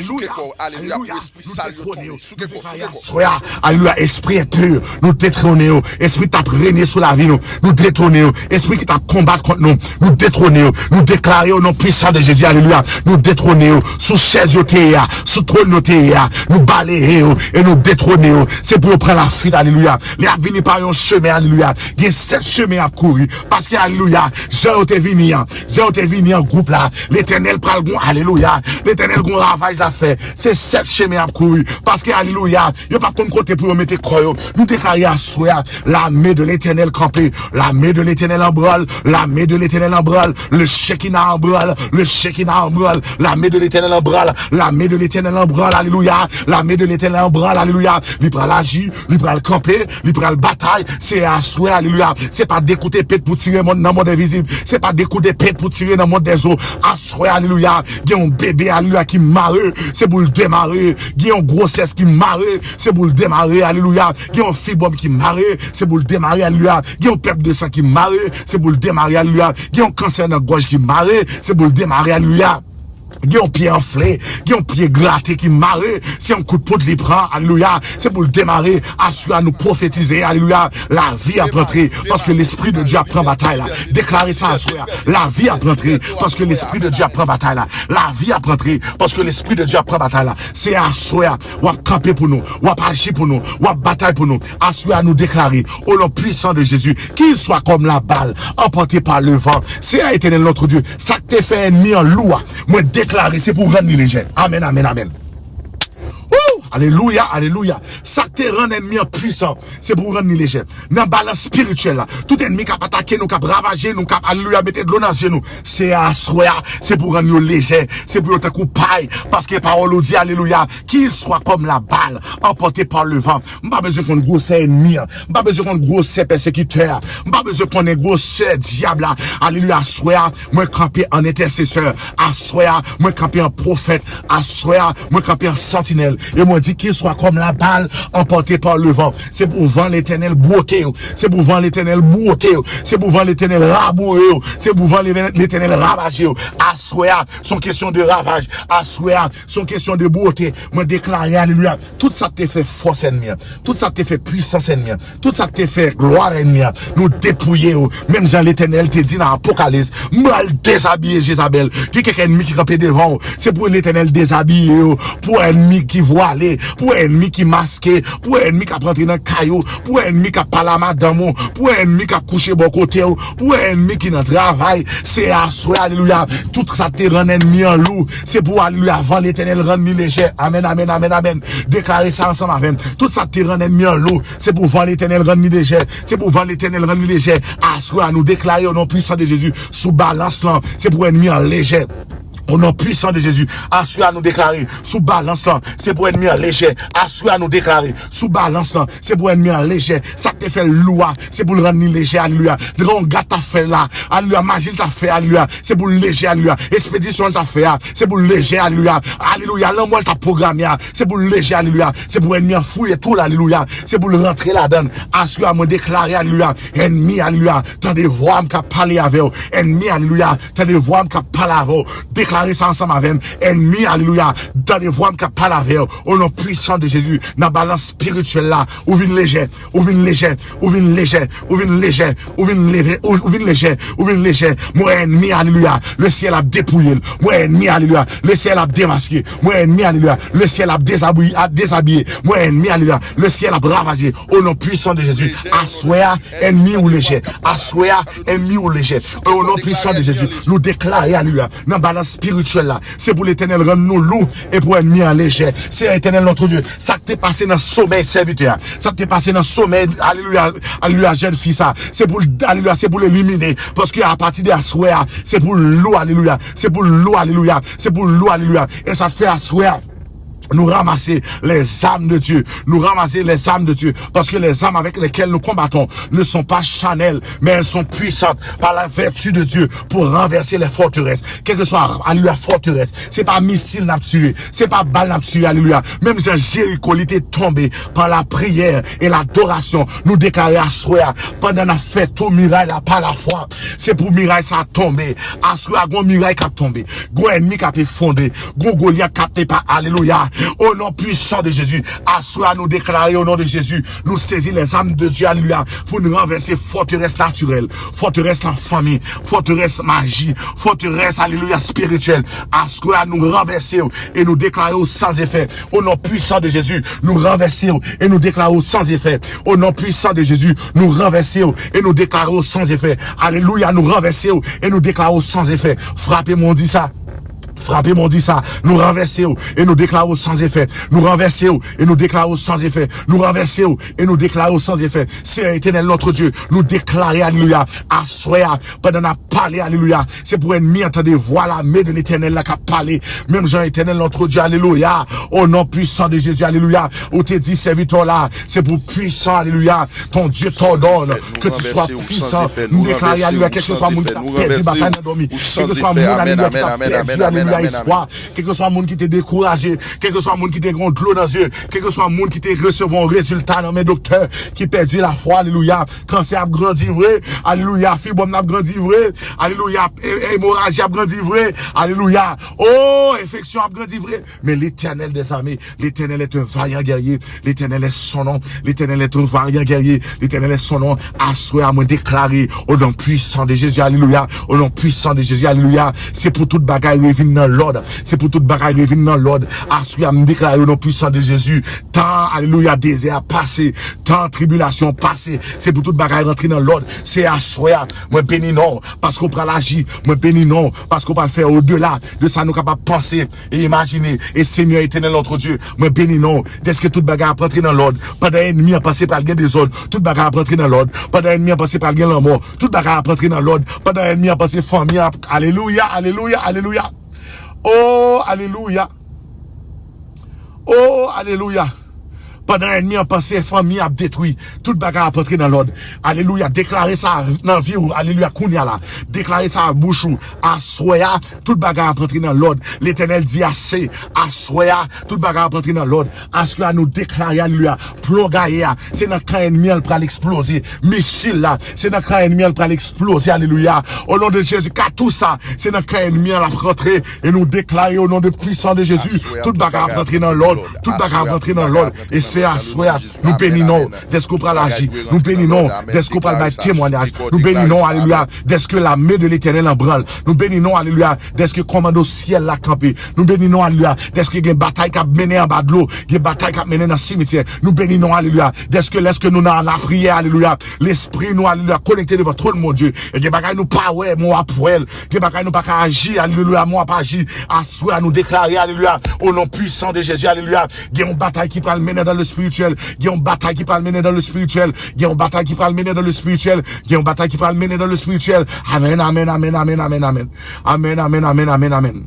sous que quoi, alléluia, pour l'esprit sale, sous que quoi, alléluia, esprit impur, nous détrôner, esprit t'a régné sur la vie, nous détrôner, esprit qui t'a combattre contre nous détrôner, nous déclarer au nom puissant de Jésus, alléluia, nous détrôner, sous chaise théa, sous trône théa, nous balayer et nous détrôner, c'est pour prendre la fuite, alléluia, les venir par un chemin, alléluia, il y a 7 chemins à courir, parce que, alléluia, Jean t'es venu en groupe là, l'éternel pral gon, alléluia, l'éternel gon ravage la fait, c'est 7 chemins à courir, parce que, alléluia, il n'y a pas de côté pour mettre croyons, nous déclarer à soi, la main de l'éternel campée, la main de l'éternel en branle, la main de l'éternel en branle, le Shekinah en branle, le Shekinah en branle, la main de l'éternel en branle, la main de l'éternel en branle, alléluia, la main de l'éternel en branle, alléluia, il pral agir, il pral camper, il pral bataille, c'est à soi, alléluia, c'est pas des coups de pète pour tirer dans le monde invisible, c'est pas des coups de pète pour tirer dans le monde des eaux, à soi, alléluia, il y a un bébé, alléluia, qui marre, c'est pour le démarrer, il y a une grossesse qui marre, c'est pour le démarrer, alléluia, il y a un fibrome qui marre, c'est pour le démarrer, alléluia, il y a un perte de sang qui marre, c'est pour le démarrer, alléluia, il y a un cancer dans la gorge qui marre, c'est pour le démarrer, alléluia. Il y a un pied enflé, il y a un pied gratté qui marre, c'est un coup de poudre qui prend, alléluia, c'est pour le démarrer, assurer à nous prophétiser, alléluia, la vie a rentré, parce que l'esprit de Dieu a pris bataille là, déclarer ça à soi, la vie a rentré, parce que l'esprit de Dieu a pris bataille là, la vie a rentré, parce que l'esprit de Dieu a pris bataille là, c'est à soi, ou à camper pour nous, ou à agir pour nous, ou à bataille pour nous, assurer à nous déclarer, au nom puissant de Jésus, qu'il soit comme la balle, emporté par le vent, c'est à éternel notre Dieu, ça te fait ennemi en loua, moi déclarer, c'est pour rendre léger. Amen, amen, amen. Alléluia, alléluia. Ça te rend ennemi puissant. C'est pour rendre léger. Dans la balance spirituelle là. Tout ennemi qui a attaqué nous, qui a ravagé nous, qui a, alléluia, mettre de l'eau dans nous. C'est à soi. C'est pour rendre léger. C'est pour te couper. Parce que la parole dit, alléluia, qu'il soit comme la balle, emporté par le vent. M'pas besoin qu'on grosse ennemi. M'pas besoin qu'on grosse persécuteur. M'pas besoin qu'on ait grosse diable là. Alléluia, soi. Moi camper en intercesseur. À soi. Moi camper en prophète. À soi. Moi camper en sentinelle. Et moi dit qu'il soit comme la balle emportée par le vent. C'est pour vendre l'éternel beauté. C'est pour vendre l'éternel beauté. C'est pour vendre l'éternel raboué. C'est pour vendre l'éternel ravagé. Assoya, son question de ravage. Assoya, son question de beauté. Moi déclarer, alléluia. Tout ça te fait force ennemi. Tout ça te fait puissance ennemi. Tout ça te fait gloire ennemi. Nous dépouiller. Même Jean l'éternel te dit dans l'Apocalypse, mal déshabiller Jézabel. Qui quelqu'un ennemi qui campait devant. C'est pour l'éternel déshabiller. Pour ennemi qui voit aller. Pour ennemi qui masqué, pour ennemi qui a rentré dans le caillou, pour ennemi qui a parlé à madame, pour ennemi qui a couché bon côté, pour ennemi qui n'a travail, c'est à soi, alléluia. Tout ça te rend ennemi en loup, c'est pour alléluia, avant l'éternel rendre léger. Amen, amen, amen, amen. Déclarer ça ensemble avec. Tout ça te rend ennemi en loup, c'est pour vendre l'éternel rendre léger, c'est pour vendre l'éternel rendre léger. À soi, nous déclarer au nom puissant de Jésus, sous balance là, c'est pour ennemi en léger. Au nom puissant de Jésus, assure à nous déclarer, sous balance là, c'est pour ennemi en léger. Assure à nous déclarer, sous balance là, c'est pour ennemi en léger. Ça te fait loi, c'est pour le rendre léger, alléluia. Le grand gars t'a fait là, alléluia. Magie t'a fait, alléluia. C'est pour le léger, alléluia. Expédition t'a fait, c'est pour le léger, alléluia. Alléluia. L'envoi t'a programmé, c'est pour le léger, alléluia. C'est pour ennemi en fouille et tout, alléluia. C'est pour le rentrer là-dedans. Assure à me déclarer, alléluia. Ennemi, alléluia. T'as des voix qui parlent avec vous. Ennemi, alléluia. T'as des voix qui parlent avec vous. Déclarer déclarer ça ensemble avec ennemi, alléluia, dans les voies qui parlent avec au nom puissant de Jésus, dans la balance spirituelle là, ou vine léger, ou vine léger, ou vine léger, ou vine léger, ou vine léger, ou vine léger, ou vine léger, moi ennemi, alléluia, le ciel a dépouillé, moi ennemi, alléluia, le ciel a démasqué, moi ennemi, alléluia, le ciel a déshabillé, moi ennemi, alléluia, le ciel a ravagé, au nom puissant de Jésus, assoya, ennemi ou léger, assoya, ennemi ou léger, au nom puissant de Jésus, nous déclarer, alléluia, dans la balance spirituelle là, c'est pour l'éternel rendre nous loups et pour ennemi en léger, c'est l'éternel notre Dieu, ça qui t'est passé dans le sommeil serviteur, ça qui t'est passé dans le sommeil, alléluia, alléluia, jeune fille ça, c'est pour, alléluia, c'est pour l'éliminer, parce qu'à partir de assoya, c'est pour l'eau, alléluia, c'est pour l'eau, alléluia, c'est pour l'eau, alléluia, et ça fait assoya. Nous ramasser les âmes de Dieu. Nous ramasser les âmes de Dieu. Parce que les âmes avec lesquelles nous combattons ne sont pas charnelles, mais elles sont puissantes par la vertu de Dieu pour renverser les forteresses. Quelle que soit, alléluia, forteresse. C'est pas missile n'a tué. C'est pas balle n'a tué, alléluia. Même Jean Jéricho, il était tombé par la prière et l'adoration. Nous déclarer à soi, pendant la fête, tout miraille là, par la foi. C'est pour miraille ça a tombé. À soi, gon miraille qui a tombé. Gon ennemi qui a été fondé. Gon Goliath qui a été pas, alléluia. Au nom puissant de Jésus, à soi nous déclarer au nom de Jésus, nous saisir les âmes de Dieu, alléluia, pour nous renverser forteresse naturelle, forteresse en famille, forteresse magie, forteresse, alléluia, spirituelle, à soi nous renverser et nous déclarer sans effet, au nom puissant de Jésus, nous renverser et nous déclarer sans effet, au nom puissant de Jésus, nous renverser et nous déclarer sans effet, alléluia, nous renverser et nous déclarer sans effet, frappez-moi, on dit ça. Frappez mon dit ça, nous renversons et nous déclarons sans effet. Nous renversons et nous déclarons sans effet. Nous renversons et nous déclarons sans effet. C'est éternel notre Dieu. Nous déclarer, alléluia, à soi, pendant qu'on a parlé, alléluia. C'est pour ennemi, entendez, voilà, mais de l'éternel là qui a parlé. Même Jean éternel notre Dieu, alléluia. Au nom puissant de Jésus, alléluia. Où t'es dit, serviteur là, c'est pour puissant, alléluia. Ton Dieu t'ordonne que tu sois puissant. Nous déclarer, alléluia, quelque soit mon qui a perdu bataille dans dormi. Quelque soit mon, alléluia, qui a perdu, alléluia. Espoir, quel que soit le monde qui t'est découragé, quel que soit le monde qui t'est grand de l'eau dans les yeux, quel que soit le monde qui t'est recevoir un résultat dans mes docteurs, qui perdu la foi, alléluia, cancer a grandi vrai, alléluia, fibrome a grandi vrai, alléluia, hémorragie a grandi vrai, alléluia, oh, infection a grandi vrai, mais l'éternel des armées, l'éternel est un vaillant guerrier, l'éternel est son nom, l'éternel est un vaillant guerrier, l'éternel est son nom, assoyez à me déclarer au nom puissant de Jésus, alléluia, au nom puissant de Jésus, alléluia, c'est pour toute bagaille revine dans l'ordre, c'est pour toute bagaille revine dans l'ordre, assoyez à me déclarer au nom puissant de Jésus, tant, alléluia, désert passé, tant tribulation passé, c'est pour toute bagaille rentrer dans l'ordre, c'est assoyez, moi béni non, parce qu'on prend l'agir, moi béni non, parce qu'on va faire au-delà de ça, nous capables de penser et imaginer, et Seigneur éternel notre Dieu, moi béni non, dès que toute bagaille a rentré dans l'ordre, pas d'ennemi a passé par le gain des ordres, toute bagaille a rentré dans l'ordre, pas d'ennemi a passé par le gain de la mort, toute bagaille a rentré dans l'ordre, pas d'ennemi a passé famille, alléluia, alléluia, alléluia. Oh, alléluia. Oh, alléluia. Pendant un ennemi a pensé, famille a détruit, toute bagarre a rentré dans l'ordre. Alléluia, déclarez ça dans la vie, alléluia, kounia là. Déclarez ça à bouche, à soya, toute bagarre a rentré dans l'ordre. L'éternel dit assez, à soya, toute bagarre a rentré dans l'ordre. À ce que nous déclarer, alléluia, plongaye, c'est dans quand ennemi elle prend l'exploser. Missile là, c'est dans quand ennemi elle prend l'exploser, alléluia. Au nom de Jésus, car tout ça, c'est dans quand ennemi elle a rentré et nous déclarer au nom de puissant de Jésus, toute bagarre a rentré dans l'ordre, toute bagarre a rentré dans l'ordre. Et c'est à soi, nous bénissons dès qu'on prend l'agir, nous bénissons dès qu'on prend le témoignage, nous bénissons, alléluia, dès que la main de l'éternel en branle, nous bénissons, alléluia, dès que commando ciel l'a campé, nous bénissons, alléluia, dès que il y a une bataille qui a mené en bas de l'eau, il y a une bataille qui a mené dans le cimetière, nous bénissons, alléluia, dès que nous dans la prière, alléluia, l'esprit nous, alléluia, connecté devant tout le monde Dieu, et des bagailles nous pas ouais, moi pour elle, des bagailles nous pas agir, alléluia, moi pas agir, à soi nous déclarer, alléluia, au nom puissant de Jésus, alléluia, il y a une bataille qui va mener dans le spirituel, il y a une bataille qui va mener dans le spirituel, il y a une bataille qui va mener dans le spirituel, il y a une bataille qui va mener dans le spirituel. Amen, amen, amen, amen, amen, amen. Amen, amen, amen, amen, amen.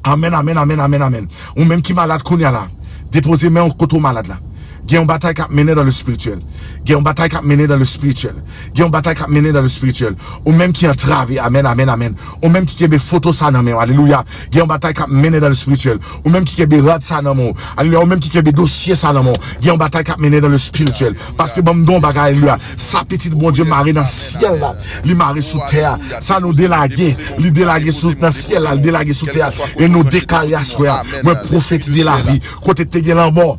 Amen, amen, amen, amen, amen. Ou même qui malade qu'on y a là, déposez main au côté malade là. Il y a une bataille qui a mené dans le spirituel. Il y a une bataille qui a mené dans le spirituel. Il y a une bataille qui a mené dans le spirituel. Ou même qui a entravé, amen, amen, amen. Ou même qui a des photos ça dans main, alléluia. Il y a une bataille qui a mené dans le spirituel. Ou même qui a des rats ça dans main, alléluia. Ou même qui a des dossiers ça dans main. Il y a une bataille qui a mené dans le spirituel. Parce que bon, don bagay, alléluia. Sa petite bon Dieu marée dans le ciel là. Il marée sous terre. Ça nous délaguer. Il délaguer sous dans le ciel là. Il délaguer sous terre. Et nous déclarer à soi. Moi prophétiser la vie. Côté te gen la mort.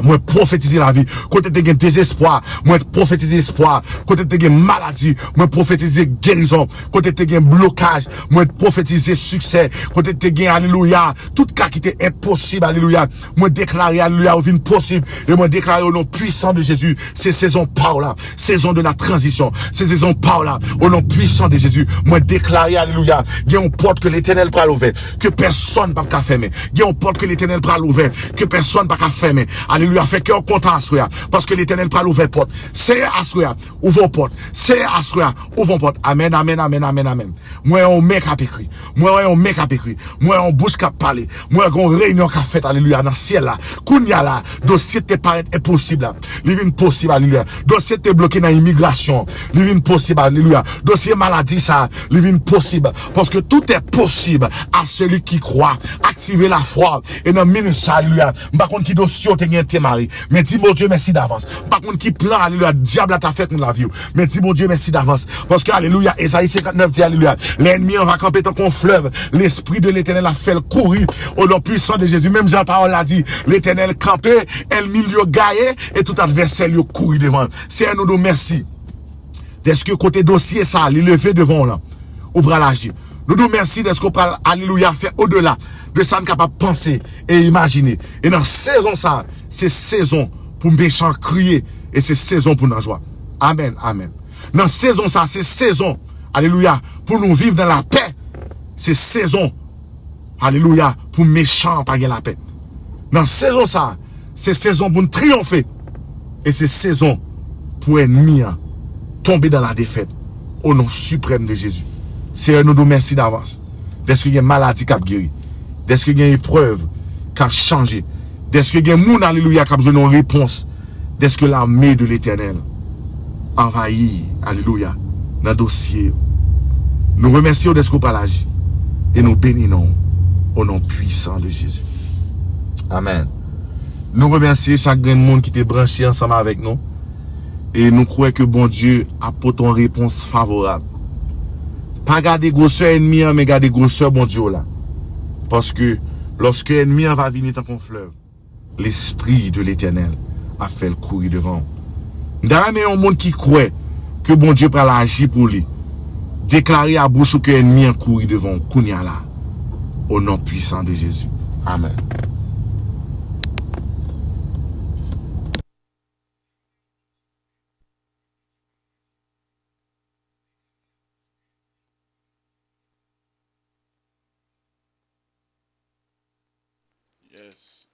Moi prophétiser la vie. Côté te gen désespoir, moi prophétiser espoir. Côté te gen maladie, moi prophétiser guérison. Côté te gen blocage, moi prophétiser succès. Côté te gen alléluia, tout cas qui était impossible, alléluia. Moi déclarer alléluia au vin possible et moi déclarer au nom puissant de Jésus. C'est saison par là, saison de la transition. C'est saison par là, au nom puissant de Jésus. Moi déclarer alléluia, il y a une porte que l'Éternel pral ouvert, que personne pas qu'à fermer. Il y a une porte que l'Éternel pral ouvert, que personne pas qu'à fermer. Alléluia, fait cœur content à soi, parce que l'Éternel pral ouvert porte. C'est à soi, ouvrons porte. C'est à soi, ouvrons porte. Amen, amen, amen, amen, amen. Moi on mec a écrit. Moi on mec a écrit. Moi on bouche qui a parlé. Moi on réunion qui a fait alléluia dans le ciel là. Kounya là, dossier te paraît impossible là. Livin possible alléluia. Dossier te bloqué dans l'immigration. Livin possible alléluia. Dossier maladie ça, livin possible parce que tout est possible à celui qui croit. Activer la foi et dans minute alléluia. Par contre qui dossier te gagne tes mari. Mais dis bon Dieu merci d'avance. Par contre qui plan alléluia, diable a ta fait contre la vie. Mais dis bon Dieu merci d'avance parce que alléluia, Esaïe 59 dit alléluia. L'ennemi en va camper tant qu'on fleuve. L'esprit de l'Éternel a fait le courir au nom puissant de Jésus. Même Jean-Paul l'a dit, l'Éternel campait, elle milieu gaillé et tout adversaire lui courir devant. C'est un nous merci. Est-ce que côté dossier ça, il levé devant là, au bras l'agir. Nous nous merci d'être qu'on parle, alléluia, fait au-delà de ça, nous capable de penser et imaginer. Et dans saison ça, c'est saison pour méchant crier et c'est saison pour nous joie. Amen, amen. Dans saison ça, c'est saison, alléluia, pour nous vivre dans la paix. C'est saison, alléluia, pour méchant pas la paix. Dans saison ça, c'est saison pour nous triompher. Et c'est saison pour ennemi tomber dans la défaite. Au nom suprême de Jésus. Seigneur, nous nous merci d'avance. Dès qu'il y a maladie qui a guéri. Dès qu'il y a épreuve qui a changé. Dès qu'il y a moun alléluia qui a besoin d'une réponse. Dès que l'armée de l'Éternel envahit, alléluia, dans le dossier. Nous remercions dès qu'on parle et nous bénissons au nom puissant de Jésus. Amen. Nous remercions chaque grand monde qui était branché ensemble avec nous. Et nous croyons que bon Dieu apporte une réponse favorable. Pas garder grosseur ennemi, mais garder grosseur bon Dieu là. Parce que lorsque l'ennemi va venir dans un fleuve, l'esprit de l'Éternel a fait le courir devant. Nous avons un monde qui croit que bon Dieu va agir pour lui. Déclarer à bouche que l'ennemi a couru devant. Kounya là. Au nom puissant de Jésus. Amen. Yes.